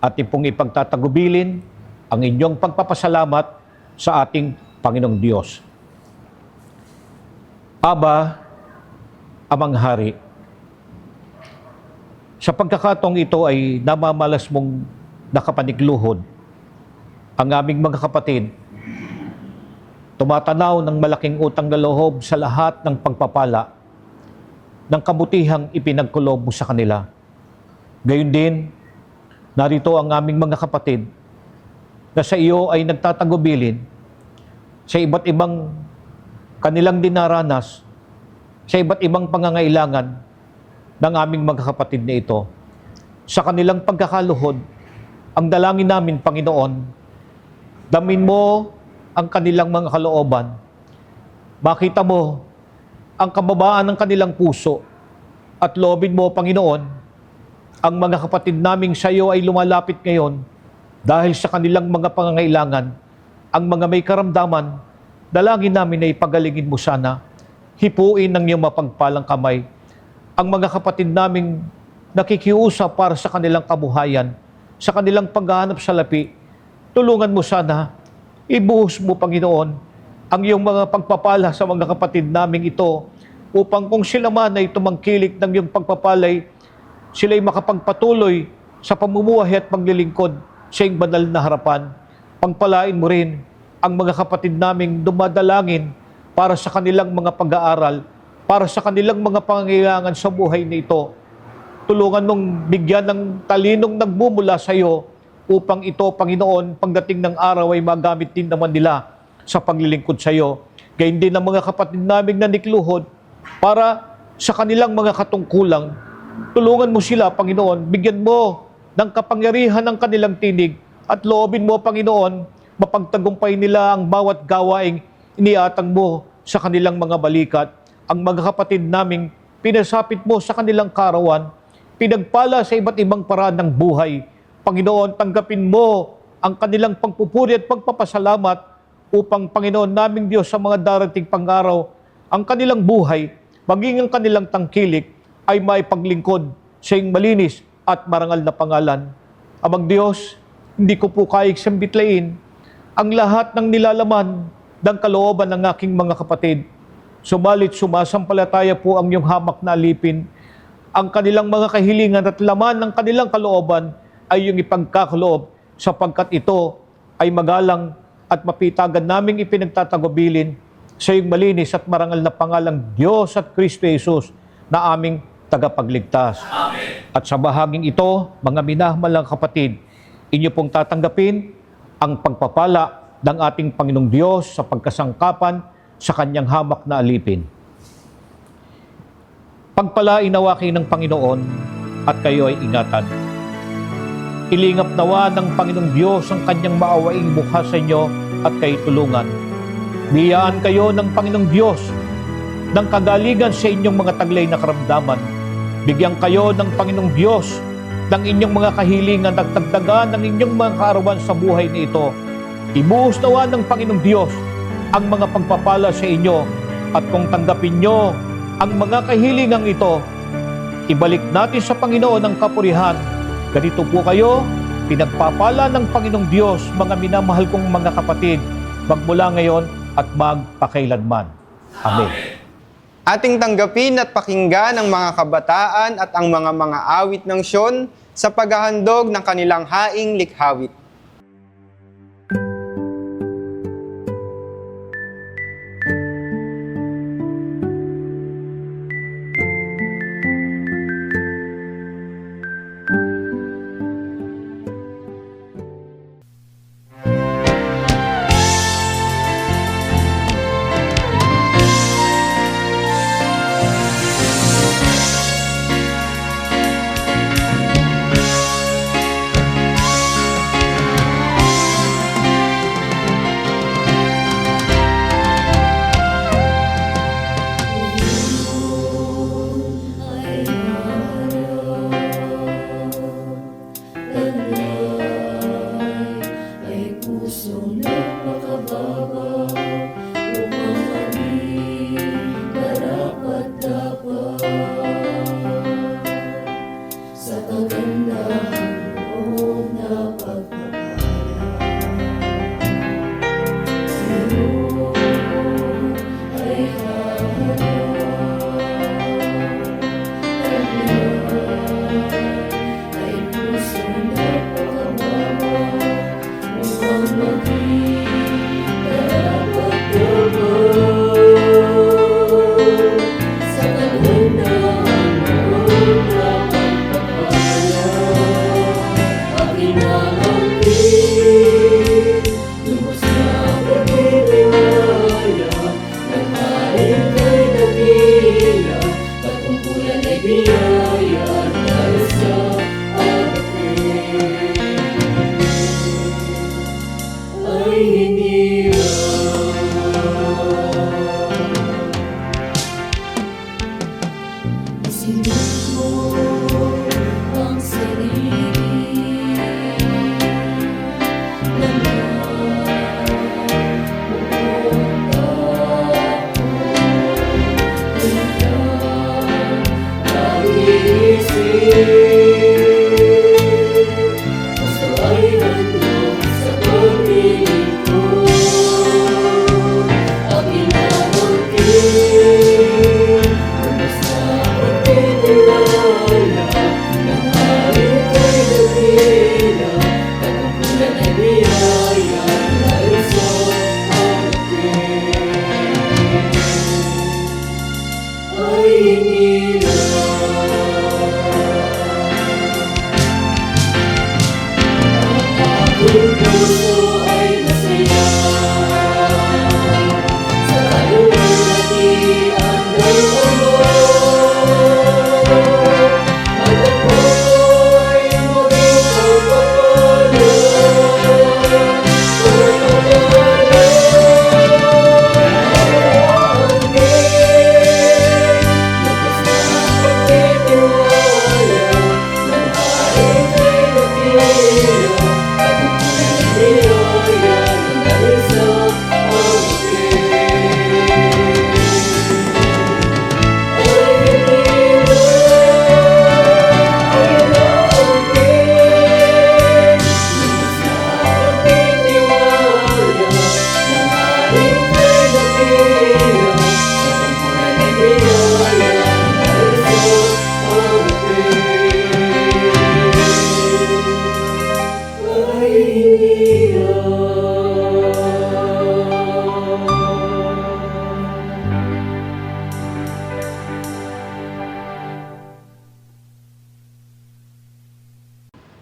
ating pong ipagtatagubilin ang inyong pagpapasalamat sa ating Panginoong Diyos. Aba, Amang Hari, sa pagkakataong ito ay namamalas mong nakapanikluhod ang aming mga kapatid, tumatanaw ng malaking utang na loob sa lahat ng pagpapala ng kabutihang ipinagkulob mo sa kanila. Gayon din, narito ang aming mga kapatid na sa iyo ay nagtatagubilin sa iba't ibang kanilang dinaranas, sa iba't ibang pangangailangan ng aming mga kapatid na ito. Sa kanilang pagkakaluhod, ang dalangin namin, Panginoon, damin mo ang kanilang mga kalooban. Makita mo ang kababaan ng kanilang puso at loobin mo, Panginoon, ang mga kapatid naming sa iyo ay lumalapit ngayon dahil sa kanilang mga pangangailangan. Ang mga may karamdaman, dalangin namin na ipagalingin mo sana. Hipuin ng iyong mapagpalang kamay ang mga kapatid naming nakikiusap para sa kanilang kabuhayan, sa kanilang paghahanap sa lapi. Tulungan mo sana, ibuhos mo, Panginoon, ang iyong mga pagpapala sa mga kapatid naming ito, upang kung sila man ay tumangkilik ng iyong pagpapalay, sila'y makapagpatuloy sa pamumuhay at paglilingkod sa iyong banal na harapan. Pagpalain mo rin ang mga kapatid naming dumadalangin para sa kanilang mga pag-aaral, para sa kanilang mga pangangailangan sa buhay na ito. Tulungan mong bigyan ng talinong nagmumula sa iyo upang ito, Panginoon, pagdating ng araw ay magamit din naman nila sa paglilingkod sa iyo. Gayun din ang mga kapatid naming nanikluhod para sa kanilang mga katungkulang. Tulungan mo sila, Panginoon, bigyan mo ng kapangyarihan ng kanilang tinig at loobin mo, Panginoon, mapagtagumpay nila ang bawat gawaing iniatang mo sa kanilang mga balikat. Ang mga kapatid naming pinasapit mo sa kanilang karawan, pinagpala sa iba't ibang paraan ng buhay. Panginoon, tanggapin mo ang kanilang pagpupuri at pagpapasalamat upang, Panginoon naming Diyos, sa mga darating pang-araw, ang kanilang buhay, maging ang kanilang tangkilik, ay maipaglingkod sa iyong malinis at marangal na pangalan. Amang Diyos, hindi ko po kayang sambitlain ang lahat ng nilalaman ng kalooban ng aking mga kapatid. Sumalit sumasampalataya po ang iyong hamak na alipin. Ang kanilang mga kahilingan at laman ng kanilang kalooban ay iyong ipagkakaloob, sapagkat ito ay magalang at mapitagan naming ipinagtatagubilin sa iyong malinis at marangal na pangalang Diyos at Kristo Jesus na aming tagapagligtas. Amen. At sa bahaging ito, mga minahal na kapatid, inyo pong tatanggapin ang pagpapala ng ating Panginoong Diyos sa pagkasangkapan sa kanyang hamak na alipin. Pagpalain nawa kayo ng Panginoon at kayo ay ingatan. Ilingap nawa ng Panginoong Diyos ang kanyang maawaing mukha sa inyo at kayo tulungan. Biyaan kayo ng Panginoong Diyos ng kagaligan sa inyong mga taglay na karamdaman. Bigyan kayo ng Panginoong Diyos ng inyong mga kahilingan at dagdagan ng inyong mga kaarawan sa buhay na ito. Ibuhos nawa ng Panginoong Diyos ang mga pagpapala sa inyo, at kung tanggapin nyo ang mga kahilingang ito, ibalik natin sa Panginoon ang kapurihan. Ganito po kayo, pinagpapala ng Panginoong Diyos, mga minamahal kong mga kapatid, magmula ngayon at magpakailanman. Amen. Ating tanggapin at pakinggan ang mga kabataan at ang mga awit ng Siyon sa paghahandog ng kanilang haing likhawit.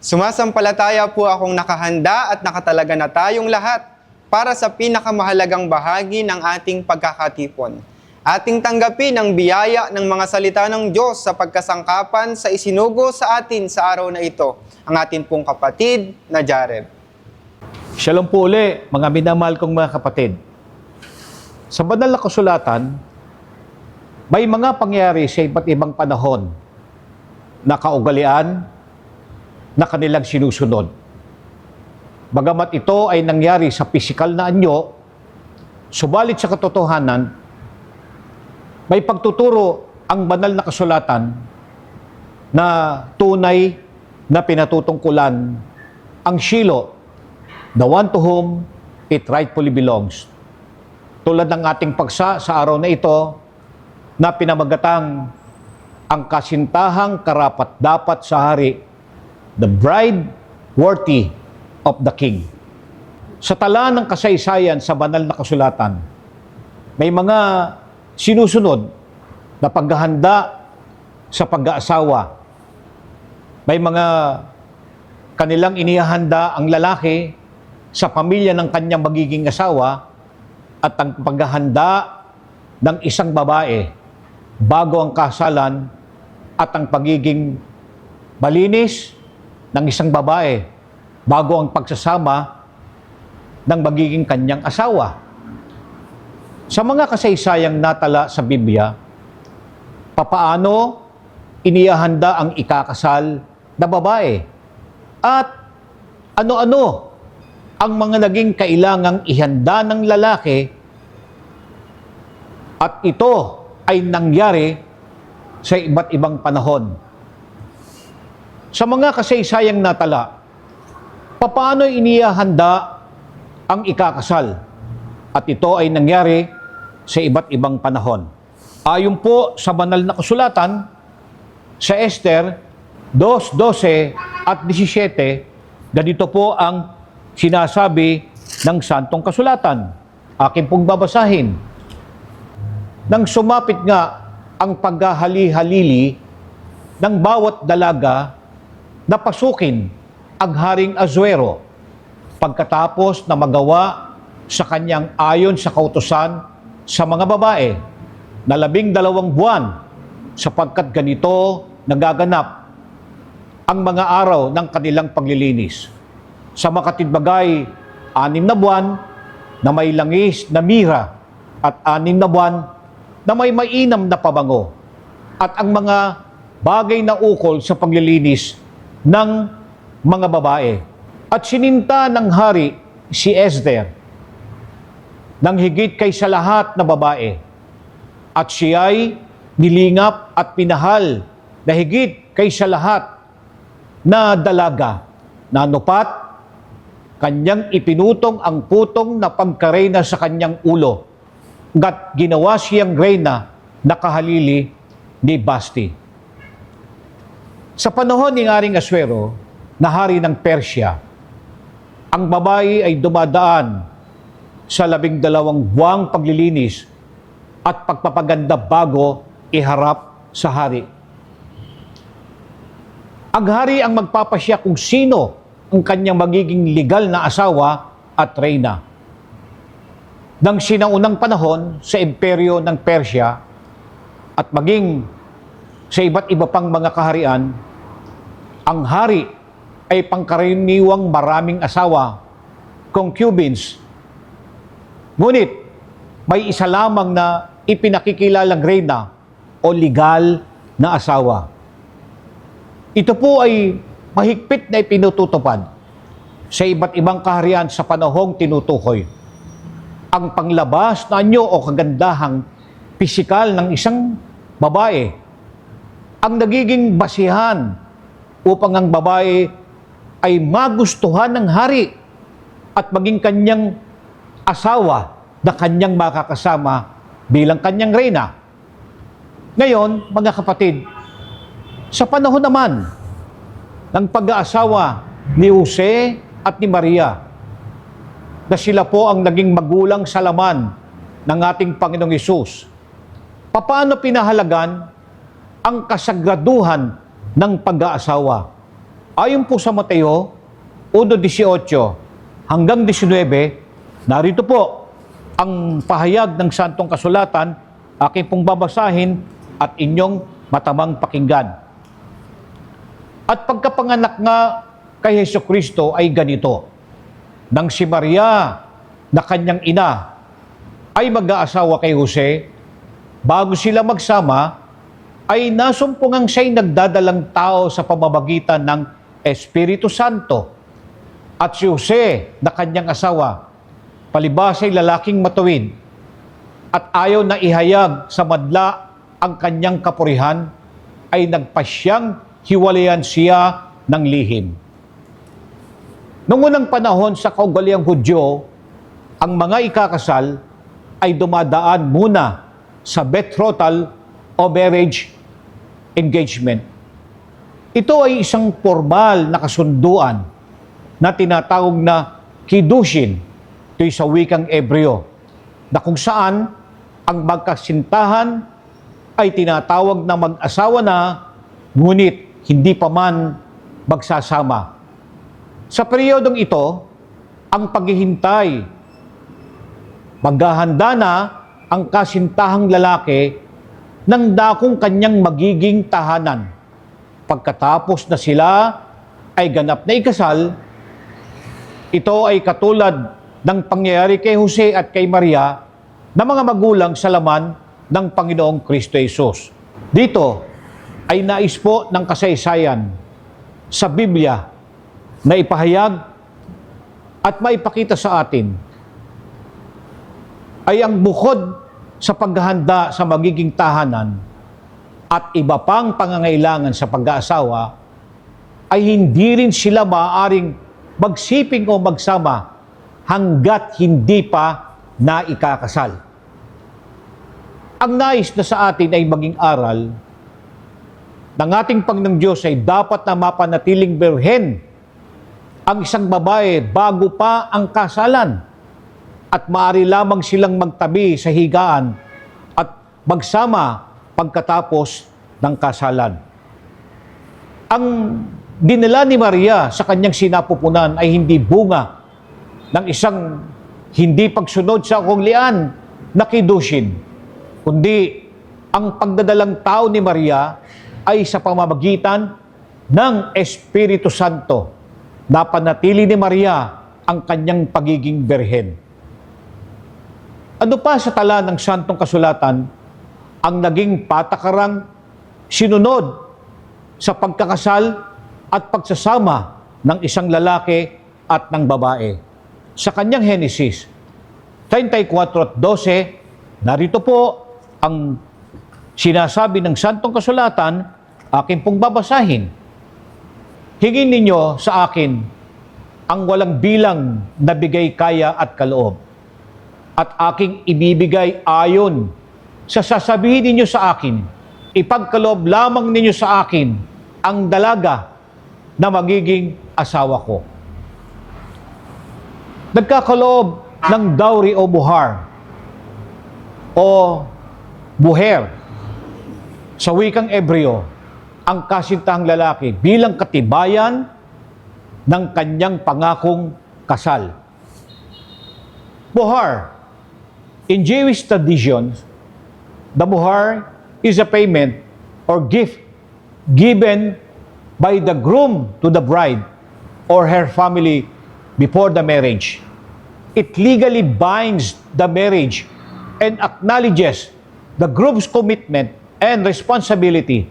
Sumasampalataya po akong nakahanda at nakatalaga na tayong lahat para sa pinakamahalagang bahagi ng ating pagkakatipon. Ating tanggapin ang biyaya ng mga salita ng Diyos sa pagkasangkapan sa isinugo sa atin sa araw na ito, ang atin pong kapatid na Jared. Shalom po uli, mga minamahal kong mga kapatid. Sa banal na kasulatan, may mga pangyari sa iba't ibang panahon na kaugalian na kanilang sinusunod. Bagamat ito ay nangyari sa pisikal na anyo, subalit sa katotohanan, may pagtuturo ang banal na kasulatan na tunay na pinatutungkulan ang Shiloh, the one to whom it rightfully belongs. Tulad ng ating pagsa sa araw na ito na pinamagatang ang kasintahang karapat-dapat sa hari, the bride worthy of the king. Sa tala ng kasaysayan sa banal na kasulatan, may mga sinusunod na paghahanda sa pag-aasawa. May mga kanilang inihahanda ang lalaki sa pamilya ng kanyang magiging asawa at ang paghahanda ng isang babae bago ang kasalan at ang pagiging malinis ng isang babae bago ang pagsasama ng magiging kanyang asawa. Sa mga kasaysayang natala sa Biblia, papaano inihahanda ang ikakasal na babae at ano-ano ang mga naging kailangang ihanda ng lalaki at ito ay nangyari sa iba't ibang panahon. Sa mga kasaysayang natala, papaano inihahanda ang ikakasal? At ito ay nangyari sa iba't ibang panahon. Ayon po sa banal na kasulatan, sa Esther 2:12 at 17, ganito po ang sinasabi ng Santong Kasulatan. Akin pong babasahin. Nang sumapit nga ang paghahali-halili ng bawat dalaga, napasukin ang Haring Azuero pagkatapos na magawa sa kanyang ayon sa kautusan sa mga babae na 12 buwan sapagkat ganito nagaganap ang mga araw ng kanilang paglilinis. Sa makatidbagay, 6 na buwan na may langis na mira at 6 na buwan na may mainam na pabango at ang mga bagay na ukol sa paglilinis ng mga babae. At sininta ng hari si Esther nang higit kaysa lahat na babae. At siya'y nilingap at pinahal na higit kaysa lahat na dalaga na anupat, kanyang ipinutong ang putong na pagkareyna sa kanyang ulo. At ginawa siyang reyna na kahalili ni Basti. Sa panahon ni Haring Asuero, na hari ng Persya, ang babae ay dumadaan sa 12 buwang paglilinis at pagpapaganda bago iharap sa hari. Ang hari ang magpapasya kung sino ang kanyang magiging legal na asawa at reyna. Nang sinaunang panahon sa imperyo ng Persya at maging sa iba't iba pang mga kaharian, ang hari ay pangkaraniwang maraming asawa, concubines. Ngunit may isa lamang na ipinakikilalang reyna o legal na asawa. Ito po ay mahigpit na ipinututupad sa iba't ibang kaharian sa panahong tinutukoy. Ang panglabas na anyo o kagandahang pisikal ng isang babae ang nagiging basihan upang ang babae ay magustuhan ng hari at maging kanyang asawa na kanyang makakasama bilang kanyang reyna. Ngayon, mga kapatid, sa panahon naman ng pag-aasawa ni Jose at ni Maria, na sila po ang naging magulang sa laman ng ating Panginoong Hesus, papaano pinahalagan ang kasagraduhan ng pag-aasawa? Ayon po sa Mateo 1:18 hanggang 19, narito po ang pahayag ng Santong Kasulatan, aking pong babasahin at inyong matamang pakinggan. At pagkapanganak nga kay Hesukristo ay ganito, nang si Maria na kanyang ina ay mag-aasawa kay Jose, bago sila magsama, ay nasumpungang siya'y nagdadalang tao sa pamamagitan ng Espiritu Santo. At si Jose na kanyang asawa, palibhas ay lalaking matuwid, at ayaw na ihayag sa madla ang kanyang kapurihan, ay nagpasyang hiwalayan siya ng lihim. Noong unang panahon sa kaugaliang Hudyo, ang mga ikakasal ay dumadaan muna sa betrothal o marriage engagement. Ito ay isang formal na kasunduan na tinatawag na kiddushin, ito sa wikang Ebreo, na kung saan ang magkasintahan ay tinatawag na mag-asawa na, ngunit hindi pa man magsasama. Sa periyodong ito, ang paghihintay, maghahanda na ang kasintahang lalaki ng dakong kanyang magiging tahanan. Pagkatapos na sila ay ganap na ikasal, ito ay katulad ng pangyayari kay Jose at kay Maria na mga magulang sa laman ng Panginoong Kristo Jesus. Dito ay nais po ng kasaysayan sa Biblia na ipahayag at maipakita sa atin ay ang bukod sa paghahanda sa magiging tahanan at iba pang pangangailangan sa pag-aasawa, ay hindi rin sila maaaring magsiping o magsama hanggat hindi pa naikakasal. Ang nais na sa atin ay maging aral ng ating Panginoong Diyos ay dapat na mapanatiling birhen ang isang babae bago pa ang kasalan, at maaari lamang silang magtabi sa higaan at magsama pagkatapos ng kasalan. Ang dinala ni Maria sa kanyang sinapupunan ay hindi bunga ng isang hindi pagsunod sa kaugalian na kiddushin, kundi ang pagdadalang tao ni Maria ay sa pamamagitan ng Espiritu Santo. Napanatili ni Maria ang kanyang pagiging birhen. Ano pa sa tala ng Santong Kasulatan ang naging patakarang sinunod sa pagkakasal at pagsasama ng isang lalaki at ng babae? Sa kanyang Henesis 34:12, narito po ang sinasabi ng Santong Kasulatan, akin pong babasahin. Hingin ninyo sa akin ang walang bilang na bigay kaya at kaloob, at aking ibibigay ayon sa sasabihin ninyo sa akin. Ipagkaloob lamang ninyo sa akin ang dalaga na magiging asawa ko. Nagkakaloob ng dowry o buhar o buher sa wikang Ebreo ang kasintahang lalaki bilang katibayan ng kanyang pangakong kasal. Buhar. In Jewish traditions, the buhar is a payment or gift given by the groom to the bride or her family before the marriage. It legally binds the marriage and acknowledges the groom's commitment and responsibility.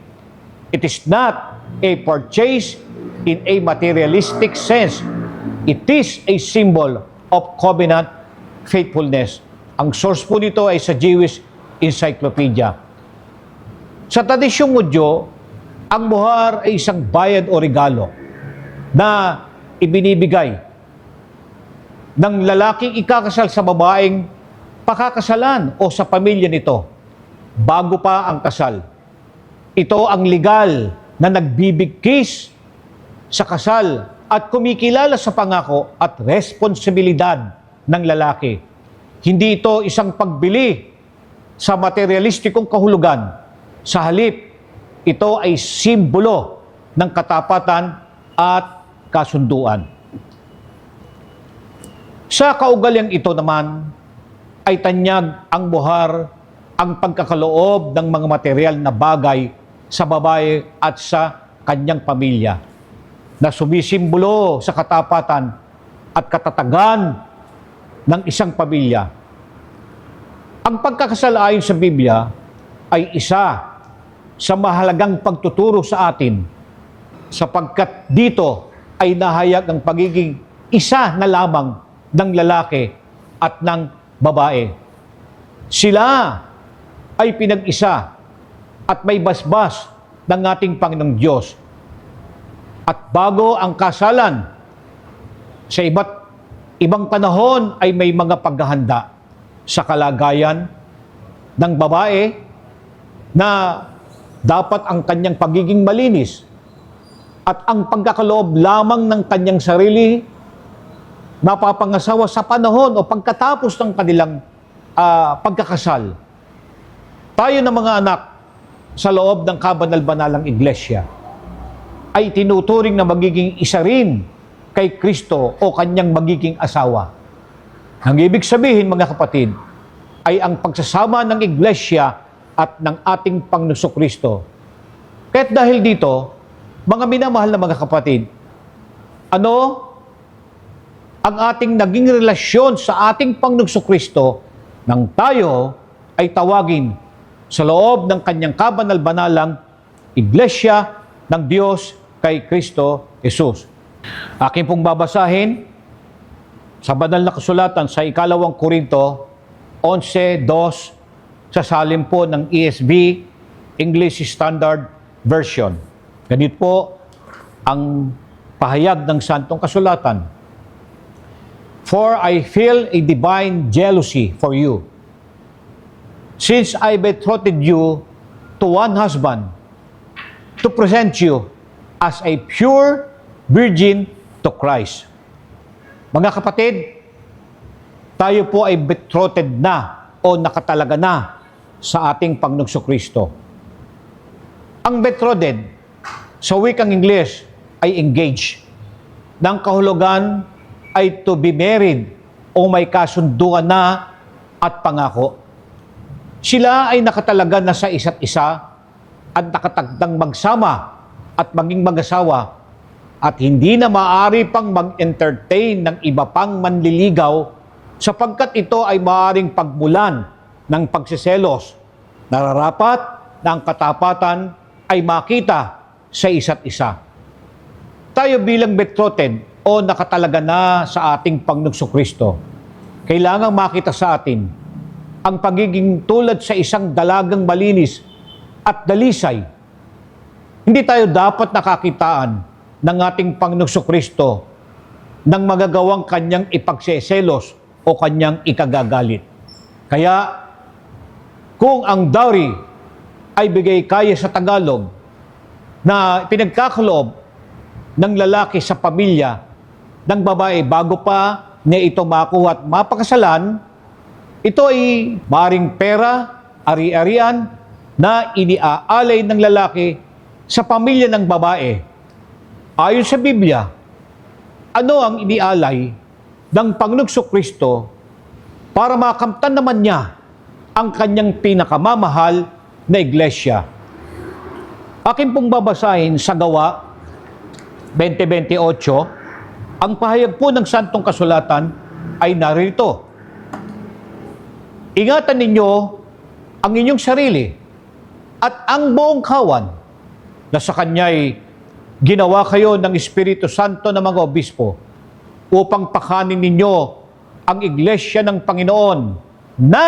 It is not a purchase in a materialistic sense. It is a symbol of covenant faithfulness. Ang source po nito ay sa Jewish Encyclopedia. Sa tradisyong Hudyo, ang buhar ay isang bayad o regalo na ibinibigay ng lalaking ikakasal sa babaeng pakakasalan o sa pamilya nito bago pa ang kasal. Ito ang legal na nagbibigkis sa kasal at kumikilala sa pangako at responsibilidad ng lalaki. Hindi ito isang pagbili sa materialistikong kahulugan. Sa halip, ito ay simbolo ng katapatan at kasunduan. Sa kaugaliang ito naman ay tanyag ang buhar ang pagkakaloob ng mga material na bagay sa babae at sa kanyang pamilya na sumisimbolo sa katapatan at katatagan ng isang pamilya. Ang pagkakasal ayon sa Biblia ay isa sa mahalagang pagtuturo sa atin sapagkat dito ay nahayag ang pagiging isa na lamang ng lalaki at ng babae. Sila ay pinag-isa at may basbas ng ating Panginoong Diyos. At bago ang kasalan, sa ibang panahon ay may mga paghahanda sa kalagayan ng babae na dapat ang kanyang pagiging malinis at ang pagkakaloob lamang ng kanyang sarili mapapangasawa sa panahon o pagkatapos ng kanilang pagkakasal. Tayo na mga anak sa loob ng kabanal-banalang iglesia ay tinuturing na magiging isa rin kay Kristo o kanyang magiging asawa. Ang ibig sabihin, mga kapatid, ay ang pagsasama ng iglesia at ng ating Panginoong Kristo. Kahit dahil dito, mga minamahal na mga kapatid, ano ang ating naging relasyon sa ating Panginoong Kristo nang tayo ay tawagin sa loob ng kanyang kabanal-banalang iglesia ng Diyos kay Kristo Jesus. Akin pong babasahin sa banal na kasulatan sa 2 Korinto 11:2 sa salin po ng ESV, English Standard Version. Ganito po ang pahayag ng Santong Kasulatan. For I feel a divine jealousy for you, since I betrothed you to one husband, to present you as a pure virgin to Christ. Mga kapatid, tayo po ay betrothed na o nakatalaga na sa ating Panginoong Kristo. Ang betrothed, sa wikang English, ay engaged. Nang kahulugan ay to be married o may kasunduan na at pangako. Sila ay nakatalaga na sa isa't isa at nakatagdang magsama at maging mag-asawa at hindi na maaari pang mag-entertain ng iba pang manliligaw sapagkat ito ay maaaring pagmulan ng pagsiselos. Nararapat na ang katapatan ay makita sa isa't isa. Tayo bilang betrothed o nakatalaga na sa ating Panginoong Kristo, kailangang makita sa atin ang pagiging tulad sa isang dalagang malinis at dalisay. Hindi tayo dapat nakakitaan ng ating Panginoong Kristo ng magagawang kanyang ipagseselos o kanyang ikagagalit. Kaya, kung ang dowry ay bigay kaya sa Tagalog na pinagkakaloob ng lalaki sa pamilya ng babae bago pa niya ito makuha at mapakasalan, ito ay maring pera, ari-arian na iniaalay ng lalaki sa pamilya ng babae. Ayon sa Biblia, ano ang inialay ng Panginoong Kristo para makamtan naman niya ang kanyang pinakamamahal na iglesia? Akin pong babasahin sa Gawa 20:28, ang pahayag po ng Santong Kasulatan ay narito. Ingatan ninyo ang inyong sarili at ang buong kawan na sa kanya'y ginawa kayo ng Espiritu Santo ng mga obispo upang pakanin ninyo ang iglesia ng Panginoon na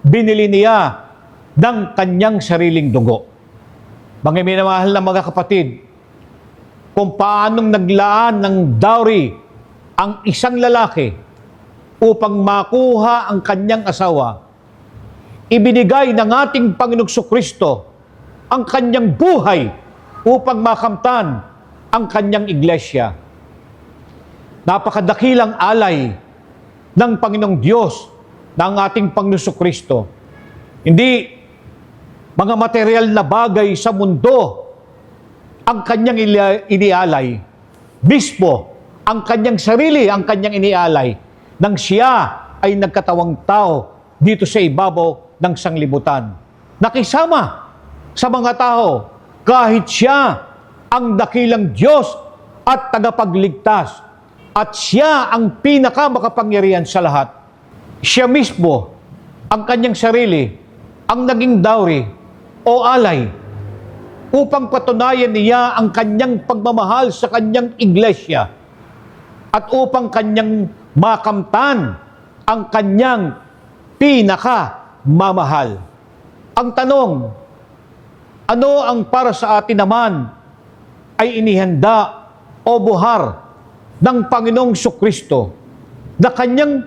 binili niya ng kanyang sariling dugo. Mga minamahal na mga kapatid, kung paanong naglaan ng dowry ang isang lalaki upang makuha ang kanyang asawa, ibinigay ng ating Panginoong Kristo ang kanyang buhay upang makamtan ang kanyang iglesia. Napakadakilang alay ng Panginoong Diyos na ang ating Panginoong Kristo. Hindi mga material na bagay sa mundo ang kanyang inialay, bispo ang kanyang sarili, ang kanyang inialay, nang siya ay nagkatawang tao dito sa ibabaw ng sanglibutan. Nakisama sa mga tao kahit siya ang dakilang Diyos at tagapagligtas at siya ang pinakamakapangyarihan sa lahat. Siya mismo ang kanyang sarili ang naging dowry o alay upang patunayan niya ang kanyang pagmamahal sa kanyang iglesia at upang kanyang makamtan ang kanyang pinakamamahal. Ang tanong, ano ang para sa atin naman ay inihanda o buhar ng Panginoong Jesucristo na kanyang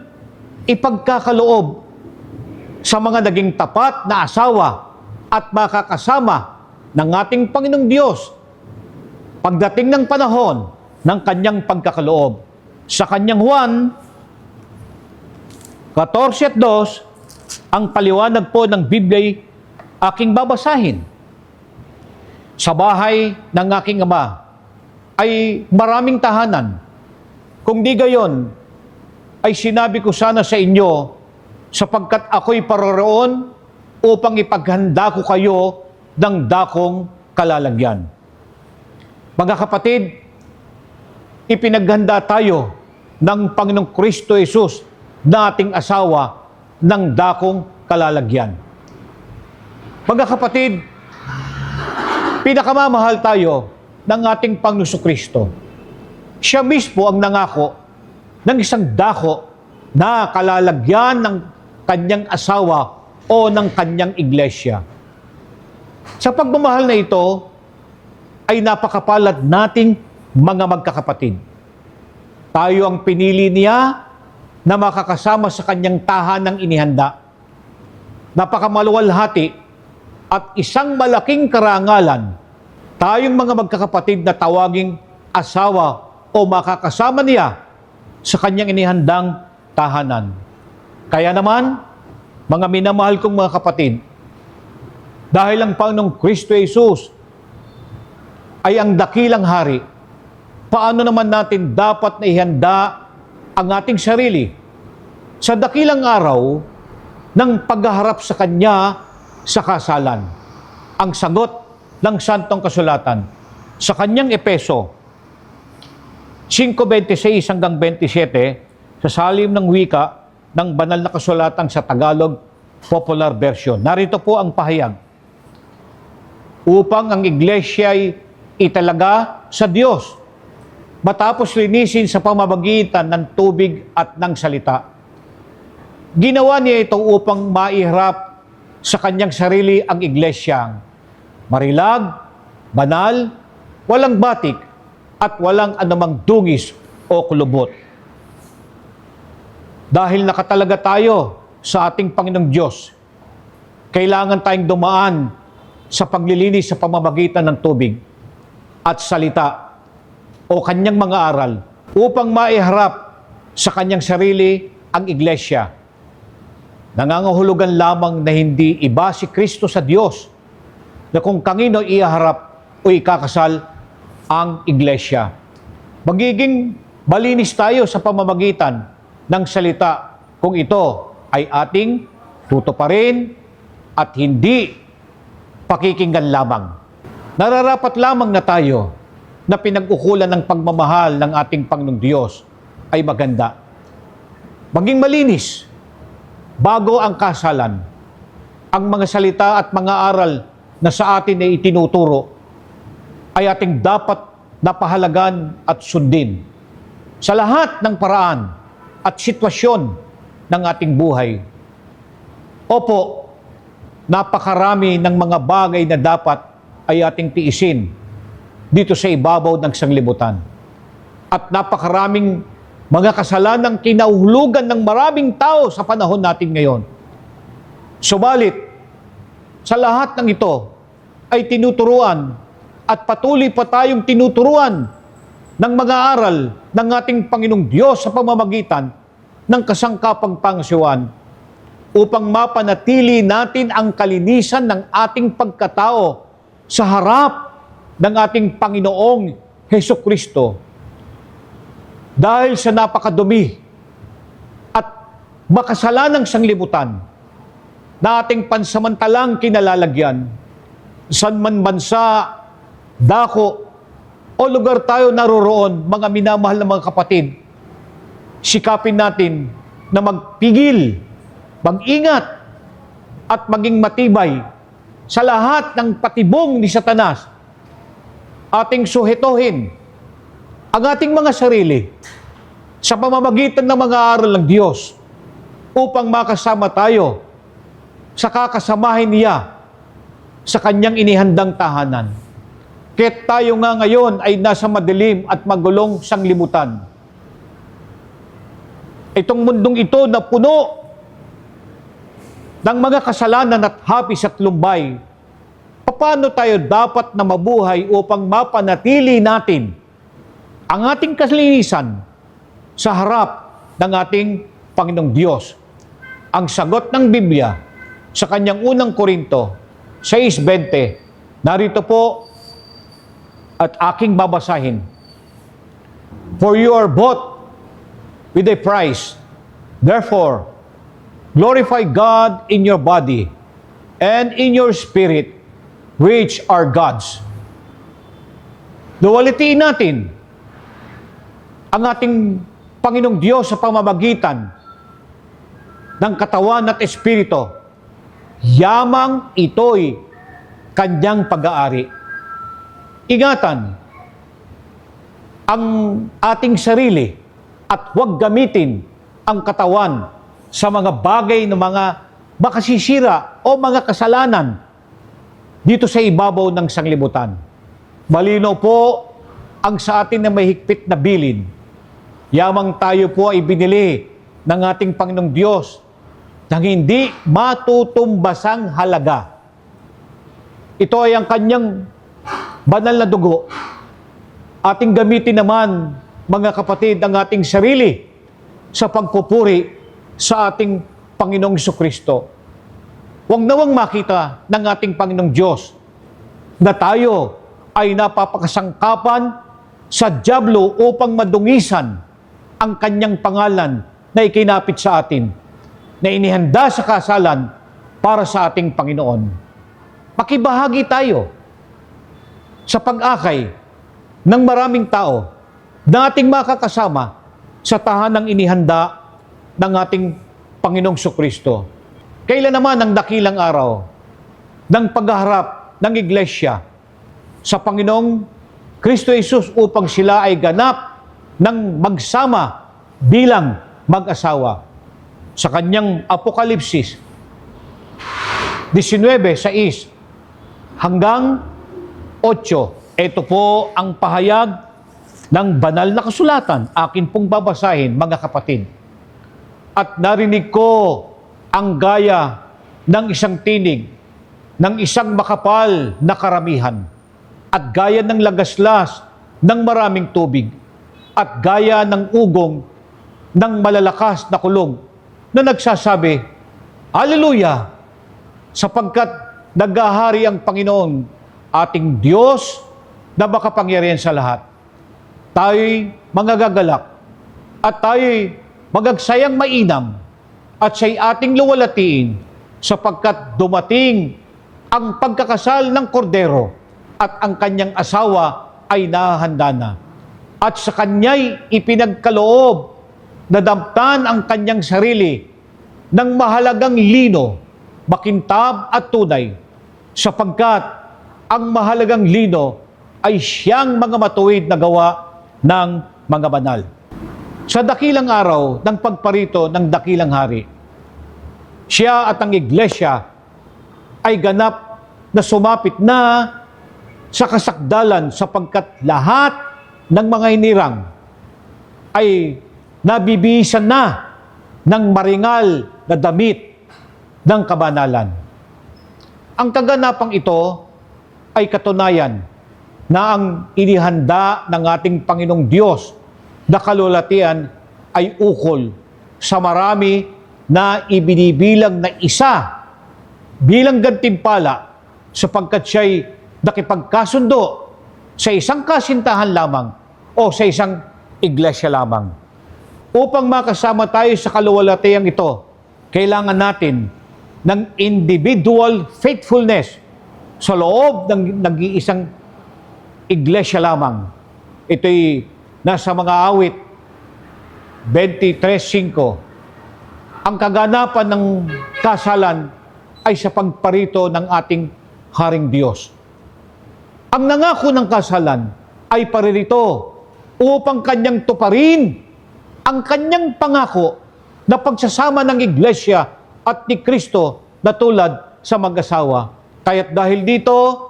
ipagkakaloob sa mga naging tapat na asawa at makakasama ng ating Panginoong Diyos pagdating ng panahon ng kanyang pagkakaloob. Sa kanyang Juan 14:2, ang paliwanag po ng Biblia aking babasahin. Sa bahay ng aking Ama ay maraming tahanan. Kung di gayon, ay sinabi ko sana sa inyo, sapagkat ako'y paroroon upang ipaghanda ko kayo ng dakong kalalagyan. Mga kapatid, ipinaghanda tayo ng Panginoong Kristo Jesus na ating asawa ng dakong kalalagyan. Mga kapatid, pinakamamahal tayo ng ating Panginoong Kristo. Siya mismo ang nangako ng isang dako na kalalagyan ng kanyang asawa o ng kanyang iglesia. Sa pagmamahal na ito, ay napakapalad nating mga magkakapatid. Tayo ang pinili niya na makakasama sa kanyang tahanang inihanda. Napakamaluwalhati at isang malaking karangalan tayong mga magkakapatid na tawaging asawa o makakasama niya sa kanyang inihandang tahanan. Kaya naman, mga minamahal kong mga kapatid, dahil ang Panginoong Kristo Jesus ay ang dakilang hari, paano naman natin dapat na ihanda ang ating sarili sa dakilang araw ng paghaharap sa Kanya sa kasalan? Ang sagot ng Santong Kasulatan sa kanyang Epeso 5:26 hanggang 27 sa salim ng wika ng banal na kasulatan sa Tagalog Popular Version. Narito po ang pahayag. Upang ang iglesia ay italaga sa Diyos, matapos linisin sa pamamagitan ng tubig at ng salita. Ginawa niya ito upang maiharap sa kanyang sarili ang iglesyang marilag, banal, walang batik, at walang anumang dungis o kulubot. Dahil nakatalaga tayo sa ating Panginoong Diyos, kailangan tayong dumaan sa paglilinis sa pamamagitan ng tubig at salita o kanyang mga aral upang maiharap sa kanyang sarili ang iglesia. Nangangahulugan lamang na hindi iba si Kristo sa Diyos na kung kanino iharap o ikakasal ang iglesia. Magiging malinis tayo sa pamamagitan ng salita kung ito ay ating tutuparin at hindi pakikinggan lamang. Nararapat lamang na tayo na pinag-ukulan ng pagmamahal ng ating Panginoong Diyos ay maganda. Maging malinis bago ang kasalan. Ang mga salita at mga aral na sa atin ay itinuturo ay ating dapat napahalagan at sundin sa lahat ng paraan at sitwasyon ng ating buhay. Opo, napakarami ng mga bagay na dapat ay ating tiisin dito sa ibabaw ng sanglibutan. At napakaraming mga kasalanang kinahulugan ng maraming tao sa panahon natin ngayon. Subalit, sa lahat ng ito ay tinuturuan at patuloy pa tayong tinuturuan ng mga aral ng ating Panginoong Diyos sa pamamagitan ng kasangkapang pangasiwan upang mapanatili natin ang kalinisan ng ating pagkatao sa harap ng ating Panginoong Hesukristo. dahil sa napakadumi at makasalanang sanglibutan na ating pansamantalang kinalalagyan, saan man bansa, dako, o lugar tayo naroroon, mga minamahal na mga kapatid, sikapin natin na magpigil, mag-ingat, at maging matibay sa lahat ng patibong ni Satanas. Ating suhetohin ang ating mga sarili sa pamamagitan ng mga aral ng Diyos upang makasama tayo sa kakasamahin niya sa kanyang inihandang tahanan. Kaya't tayo nga ngayon ay nasa madilim at magulong sanglibutan. Itong mundong ito na puno ng mga kasalanan at hapis at lumbay, paano tayo dapat na mabuhay upang mapanatili natin ang ating kalinisan sa harap ng ating Panginoong Diyos? Ang sagot ng Biblia sa kanyang unang Korinto 6:20, narito po at aking babasahin. For you are bought with a price. Therefore, glorify God in your body and in your spirit, which are God's. Duwalitiin natin ang ating Panginoong Diyos sa pamamagitan ng katawan at espiritu. Yamang ito'y kanyang pag-aari. Ingatan ang ating sarili at huwag gamitin ang katawan sa mga bagay na mga makasisira o mga kasalanan dito sa ibabaw ng sanglibutan. Malinaw po ang sa atin na may higpit na bilin. Yamang tayo po ay binili ng ating Panginoong Diyos ng hindi matutumbasang halaga. Ito ay ang kanyang banal na dugo. Ating gamitin naman, mga kapatid, ang ating sarili sa pagpupuri sa ating Panginoong Jesucristo. Huwag nawang makita ng ating Panginoong Diyos na tayo ay napapakasangkapan sa dyablo upang madungisan ang kanyang pangalan na ikinapit sa atin, na inihanda sa kasalan para sa ating Panginoon. Makibahagi tayo sa pag-akay ng maraming tao na ating makakasama sa tahanang inihanda ng ating Panginoong Jesucristo. Kailan naman ang dakilang araw ng pagharap ng iglesia sa Panginoong Kristo Jesus upang sila ay ganap ng magsama bilang mag-asawa. Sa kanyang Apokalipsis 19:6 hanggang 8. Ito po ang pahayag ng banal na kasulatan. Akin pong babasahin, mga kapatid. At narinig ko ang gaya ng isang tinig, ng isang makapal na karamihan, at gaya ng lagaslas ng maraming tubig, at gaya ng ugong ng malalakas na kulog, na nagsasabi, Hallelujah! Sapagkat naghahari ang Panginoon, ating Diyos na makapangyarihan sa lahat. Tayo'y mangagalak at tayo'y magagsayang mainam at siya'y ating luwalatiin sapagkat dumating ang pagkakasal ng kordero at ang kanyang asawa ay nahahanda na. At sa kanya'y ipinagkaloob na damtan ang kanyang sarili ng mahalagang lino, makintab at tunay, sapagkat ang mahalagang lino ay siyang mga matuwid na gawa ng mga banal. Sa dakilang araw ng pagparito ng dakilang hari, siya at ang iglesia ay ganap na sumapit na sa kasakdalan sapagkat lahat ng mga hinirang ay nabibihisan na ng maringal na damit ng kabanalan. Ang kaganapang ito ay katunayan na ang inihanda ng ating Panginoong Diyos na kalulatian ay ukol sa marami na ibinibilang na isa bilang gantimpala sapagkat siya'y nakipagkasundo sa isang kasintahan lamang o sa isang iglesia lamang. Upang makasama tayo sa kaluwalatayang ito, kailangan natin ng individual faithfulness sa loob ng nag-iisang iglesia lamang. Ito'y nasa mga awit 23:5. Ang kaganapan ng kasalan ay sa pagparito ng ating Haring Diyos. Ang nangako ng kasalan ay paririto upang kanyang tuparin ang kanyang pangako na pagsasama ng iglesia at ni Kristo na tulad sa mag-asawa. Kaya't dahil dito,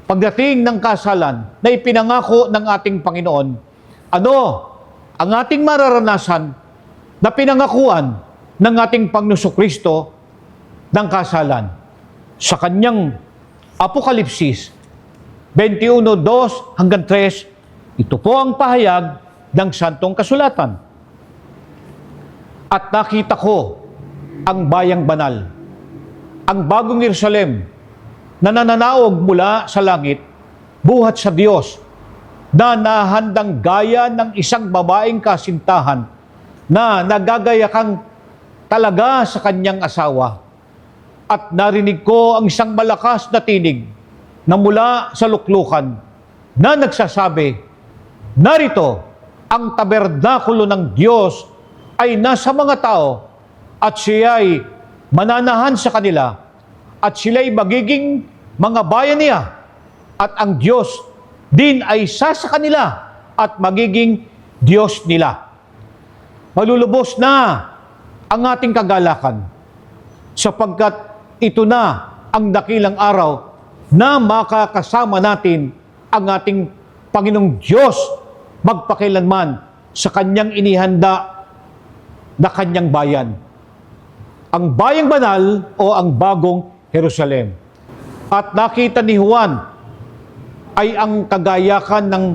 pagdating ng kasalan na ipinangako ng ating Panginoon, ano ang ating mararanasan na pinangakuan ng ating Panginoon Kristo ng kasalan? Sa kanyang Apokalipsis 21:2-3, ito po ang pahayag ng Santong Kasulatan. At nakita ko ang bayang banal, ang bagong Jerusalem, na nananaog mula sa langit, buhat sa Diyos, na nahandang gaya ng isang babaeng kasintahan na nagagayakang talaga sa kanyang asawa. At narinig ko ang isang malakas na tinig na mula sa luklukan na nagsasabi, "Narito, ang tabernakulo ng Diyos ay nasa mga tao at siya'y mananahan sa kanila at sila'y magiging mga bayan niya at ang Diyos din ay isa sa kanila at magiging Diyos nila." Malulubos na ang ating kagalakan sapagkat ito na ang dakilang araw na makakasama natin ang ating Panginoong Diyos magpakailanman sa kanyang inihanda na kanyang bayan. Ang bayang banal o ang bagong Jerusalem. At nakita ni Juan ay ang kagayakan ng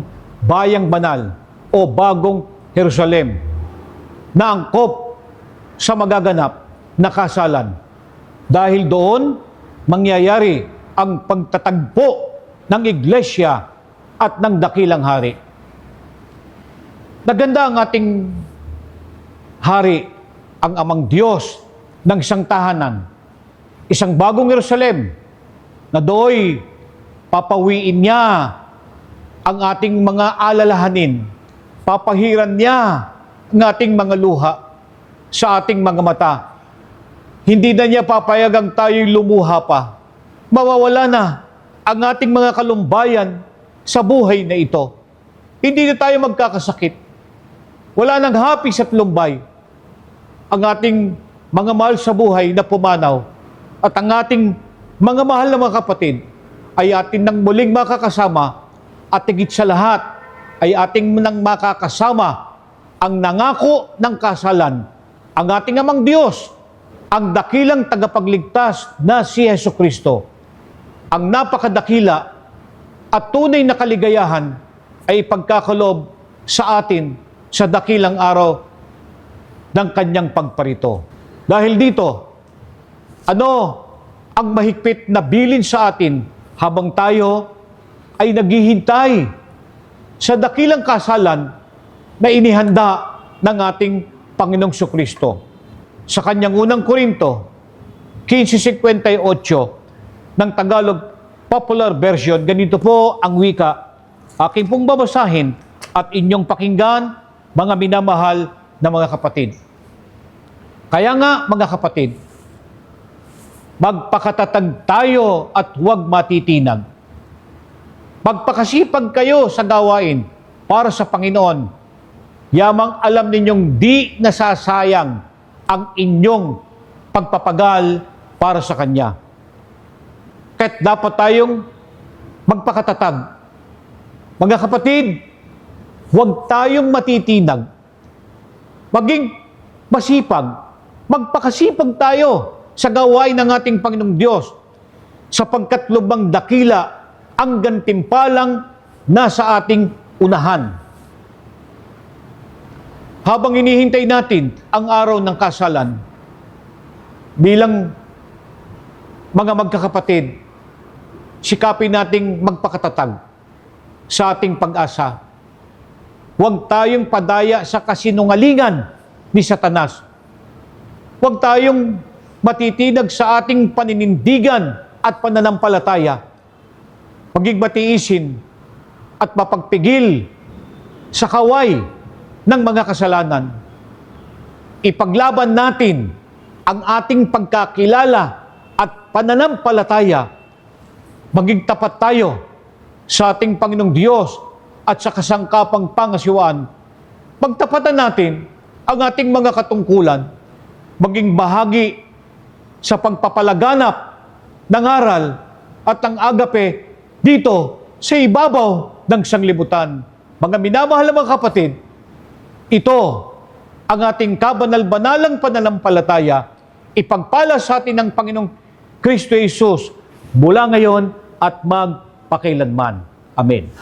bayang banal o bagong Jerusalem na angkop sa magaganap na kasalan. Dahil doon, mangyayari ang pagtatagpo ng iglesia at ng dakilang hari. Naganda ang ating hari, ang amang Diyos ng isang tahanan, isang bagong Jerusalem, na do'y papawiin niya ang ating mga alalahanin, papahiran niya ang ating mga luha sa ating mga mata. Hindi na niya papayagang tayo'y lumuha pa. Mawawala na ang ating mga kalumbayan sa buhay na ito. Hindi na tayo magkakasakit. Wala nang hapis at lumbay. Ang ating mga mahal sa buhay na pumanaw at ang ating mga mahal na mga kapatid ay atin nang muling makakasama at higit sa lahat ay ating nang makakasama ang nangako ng kasalan, ang ating amang Diyos, ang dakilang tagapagligtas na si Jesucristo. Ang napakadakila at tunay na kaligayahan ay pagkakalob sa atin sa dakilang araw ng kanyang pagparito. Dahil dito, ano ang mahigpit na bilin sa atin habang tayo ay naghihintay sa dakilang kasalan na inihanda ng ating Panginoong Kristo. Sa kanyang unang Korinto 15:58 ng Tagalog Popular Version, ganito po ang wika. Aking pong babasahin at inyong pakinggan, mga minamahal na mga kapatid. Kaya nga, mga kapatid, magpakatatag tayo at huwag matitinag. Magpakasipag kayo sa gawain para sa Panginoon. Yamang alam ninyong di nasasayang ang inyong pagpapagal para sa Kanya. Kahit dapat tayong magpakatatag. Mga kapatid, huwag tayong matitinag. Maging masipag. Magpakasipag tayo sa gawain ng ating Panginoong Diyos sapagkat lubang dakila ang gantimpalang nasa ating unahan. Habang inihintay natin ang araw ng kasalan, bilang mga magkakapatid, sikapin nating magpakatatag sa ating pag-asa. Huwag tayong padaya sa kasinungalingan ni Satanas. Huwag tayong matitinag sa ating paninindigan at pananampalataya. Maging matiisin at mapagpigil sa kaway ng mga kasalanan. Ipaglaban natin ang ating pagkakilala at pananampalataya. Maging tapat tayo sa ating Panginoong Diyos at sa kasangkapang pangasiwaan. Pagtapatan natin ang ating mga katungkulan, maging bahagi sa pagpapalaganap ng aral at ng agape dito sa ibabaw ng sanglibutan. Mga minamahal na mga kapatid, ito ang ating kabanal-banalang pananampalataya, ipagpala sa atin ng Panginoong Kristo Jesus mula ngayon at magpakailanman. Amen.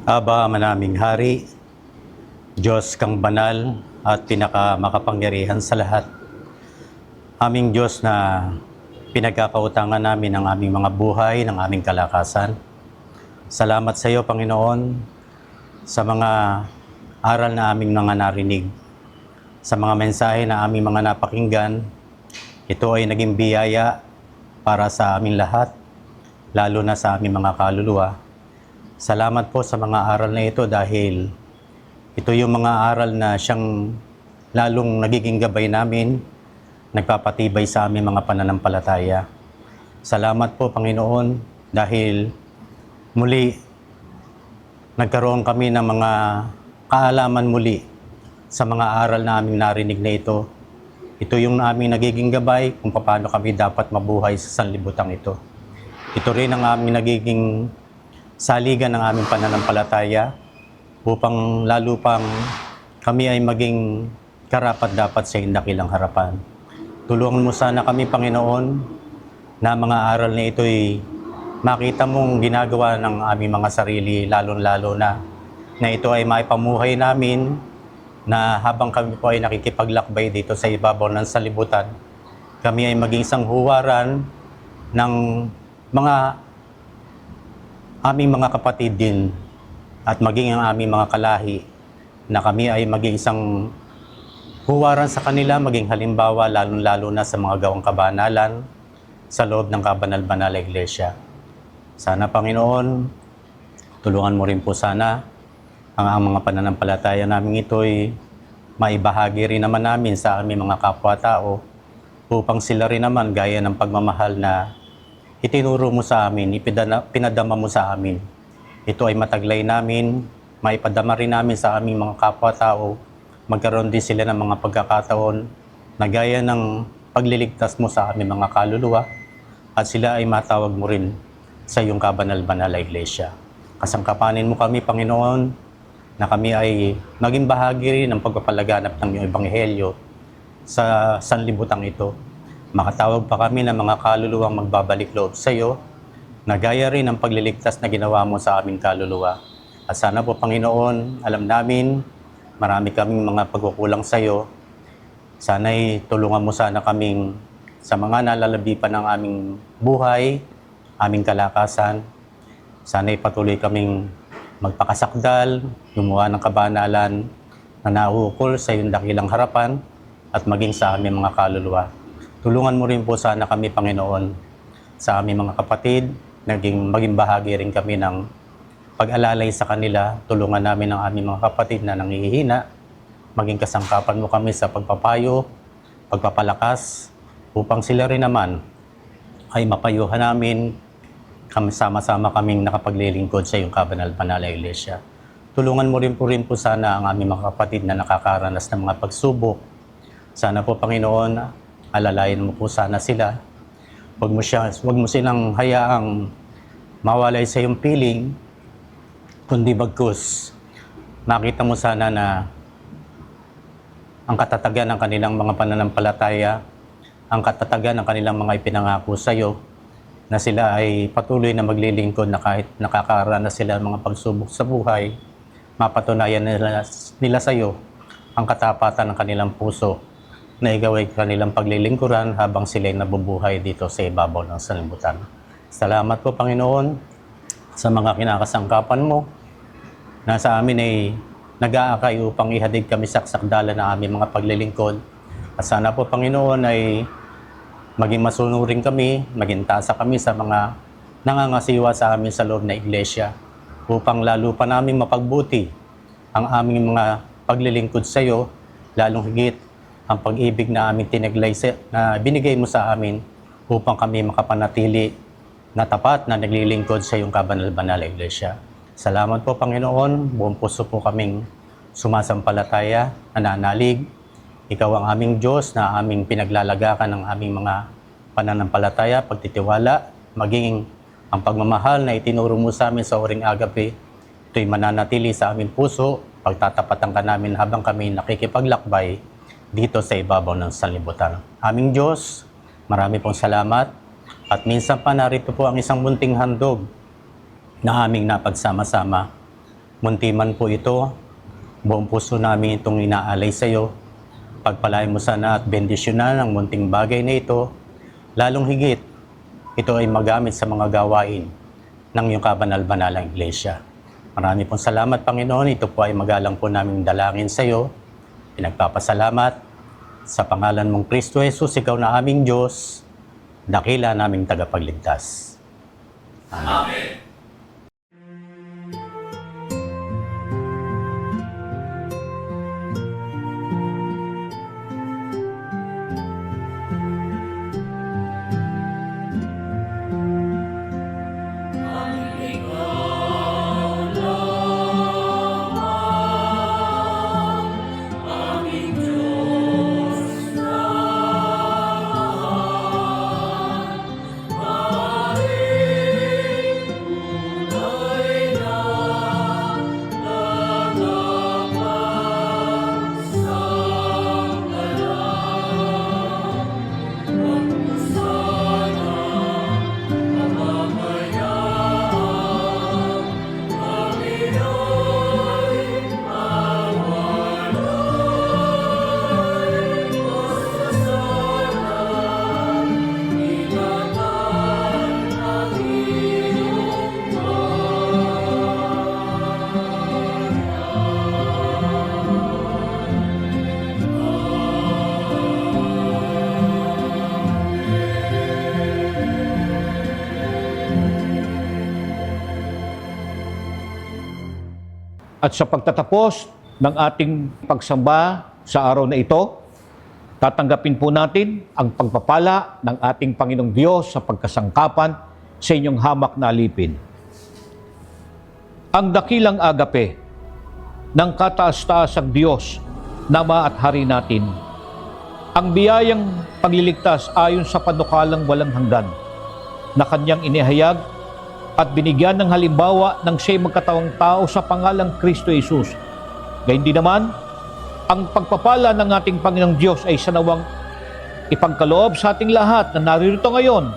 Aba, manaming Hari, Diyos kang banal at pinakamakapangyarihan sa lahat. Aming Diyos na pinagkakautangan namin ang aming mga buhay, ng aming kalakasan. Salamat sa iyo, Panginoon, sa mga aral na aming mga narinig, sa mga mensahe na aming mga napakinggan. Ito ay naging biyaya para sa aming lahat, lalo na sa aming mga kaluluwa. Salamat po sa mga aral na ito dahil ito yung mga aral na siyang lalong nagiging gabay namin, nagpapatibay sa aming mga pananampalataya. Salamat po, Panginoon, dahil muli nagkaroon kami ng mga kaalaman muli sa mga aral na aming narinig na ito. Ito yung aming nagiging gabay kung paano kami dapat mabuhay sa sanlibutan ito. Ito rin ang aming nagiging saligan ng aming pananampalataya upang lalo pang kami ay maging karapat-dapat sa iyong dakilang harapan. Tulungan mo sana kami, Panginoon, na mga aral na ito'y makita mong ginagawa ng aming mga sarili, lalo-lalo na ito ay maipamuhay namin na habang kami po ay nakikipaglakbay dito sa ibabaw ng sanlibutan, kami ay maging sanghuwaran ng mga aming mga kapatid din at maging ang aming mga kalahi na kami ay maging isang huwaran sa kanila, maging halimbawa lalo-lalo na sa mga gawang kabanalan sa loob ng kabanal-banal na iglesia. Sana, Panginoon, tulungan mo rin po sana ang mga pananampalataya namin ito'y maibahagi rin naman namin sa aming mga kapwa-tao upang sila rin naman gaya ng pagmamahal na itinuro mo sa amin, pinadama mo sa amin. Ito ay mataglay namin, maipadama rin namin sa aming mga kapwa-tao. Magkaroon din sila ng mga pagkakataon na gaya ng pagliligtas mo sa aming mga kaluluwa at sila ay matawag mo rin sa iyong kabanal-banal na iglesia. Kasangkapanin mo kami, Panginoon, na kami ay maging bahagi rin ng pagpapalaganap ng iyong ebanghelyo sa sanlibutan ito. Makatawag pa kami ng mga kaluluwang magbabalik loob sa iyo na gaya rin ng pagliligtas na ginawa mo sa aming kaluluwa. At sana po, Panginoon, alam namin marami kaming mga pagkukulang sa iyo. Sana'y tulungan mo sana kaming sa mga nalalabi pa ng aming buhay, aming kalakasan. Sana'y patuloy kaming magpakasakdal, gumawa ng kabanalan na naukol sa iyong dakilang harapan at maging sa aming mga kaluluwa. Tulungan mo rin po sana kami, Panginoon, sa aming mga kapatid, maging bahagi rin kami ng pag-alalay sa kanila. Tulungan namin ang aming mga kapatid na nangihina, maging kasangkapan mo kami sa pagpapayo, pagpapalakas, upang sila rin naman ay mapayuhan namin, sama-sama kaming nakapaglilingkod sa iyong kabanal-banal na Iglesia. Tulungan mo rin po sana ang aming mga kapatid na nakakaranas ng mga pagsubok. Sana po, Panginoon, alalayan mo po sana sila. Huwag mo silang hayaang mawalay sa iyong piling, kundi bagkus makita mo sana na ang katatagan ng kanilang mga pananampalataya, ang katatagan ng kanilang mga ipinangako sa iyo, na sila ay patuloy na maglilingkod na kahit nakakaranas sila ng mga pagsubok sa buhay, mapatunayan nila sa iyo ang katapatan ng kanilang puso na ikaw ay kanilang paglilingkuran habang sila ay nabubuhay dito sa ibabaw ng sanlibutan. Salamat po, Panginoon, sa mga kinakasangkapan mo na sa amin ay nag-aakay upang ihadig kami sa sakdala ng aming mga paglilingkod. At sana po, Panginoon, ay maging masunurin kami, maging tasa kami sa mga nangangasiwa sa amin sa loob na iglesia upang lalo pa namin mapagbuti ang aming mga paglilingkod sa iyo, lalong higit ang pag-ibig na aming tinaglay na binigay mo sa amin upang kami makapanatili na tapat na naglilingkod sa iyong kabanal-banal na iglesia. Salamat po, Panginoon. Buong puso po kaming sumasampalataya, nananalig. Ikaw ang aming Diyos na aming pinaglalagakan ng aming mga pananampalataya, pagtitiwala, maging ang pagmamahal na itinuro mo sa amin sa oring agape. Ito'y mananatili sa aming puso, pagtatapatan ka namin habang kami nakikipaglakbay dito sa ibabaw ng sanlibutan. Aming Diyos, marami pong salamat. At minsan pa narito po ang isang munting handog na aming napagsama-sama. Munti man po ito, buong puso namin itong inaalay sa iyo. Pagpalain mo sana at bendisyonan ang munting bagay na ito. Lalong higit, ito ay magamit sa mga gawain ng iyong kabanal-banalang iglesia. Marami pong salamat, Panginoon. Ito po ay magalang po naming dalangin sa iyo. Pinagpapasalamat sa pangalan mong Kristo Jesus, ikaw na aming Diyos, dakila naming tagapagligtas. Amen. At sa pagtatapos ng ating pagsamba sa araw na ito, tatanggapin po natin ang pagpapala ng ating Panginoong Diyos sa pagkasangkapan sa inyong hamak na alipin. Ang dakilang agape ng kataas-taasang Diyos na Ama at Hari natin, ang biyayang pagliligtas ayon sa panukalang walang hanggan na kanyang inihayag at binigyan ng halimbawa ng siya'y magkatawang tao sa pangalang Kristo Jesus. Gayun din naman, ang pagpapala ng ating Panginoong Diyos ay sanawang ipagkaloob sa ating lahat na naririto ngayon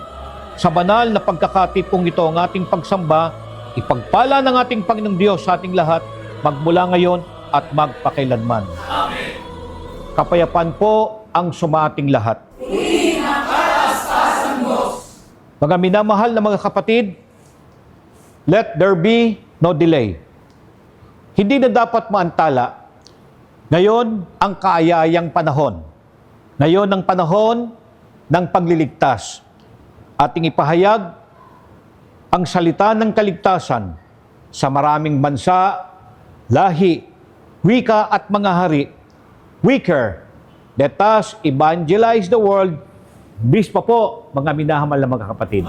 sa banal na pagkakatipong ito ang ating pagsamba, ipagpala ng ating Panginoong Diyos sa ating lahat magmula ngayon at magpakailanman. Amen. Kapayapaan po ang sumaating lahat. Mga minamahal na mga kapatid, let there be no delay. Hindi na dapat maantala. Ngayon ang kaayayang panahon. Ngayon ang panahon ng pagliligtas. Ating ipahayag ang salita ng kaligtasan sa maraming bansa, lahi, wika at mga hari. Weaker, let us evangelize the world Bis pa po, mga minahal na mga kapatid.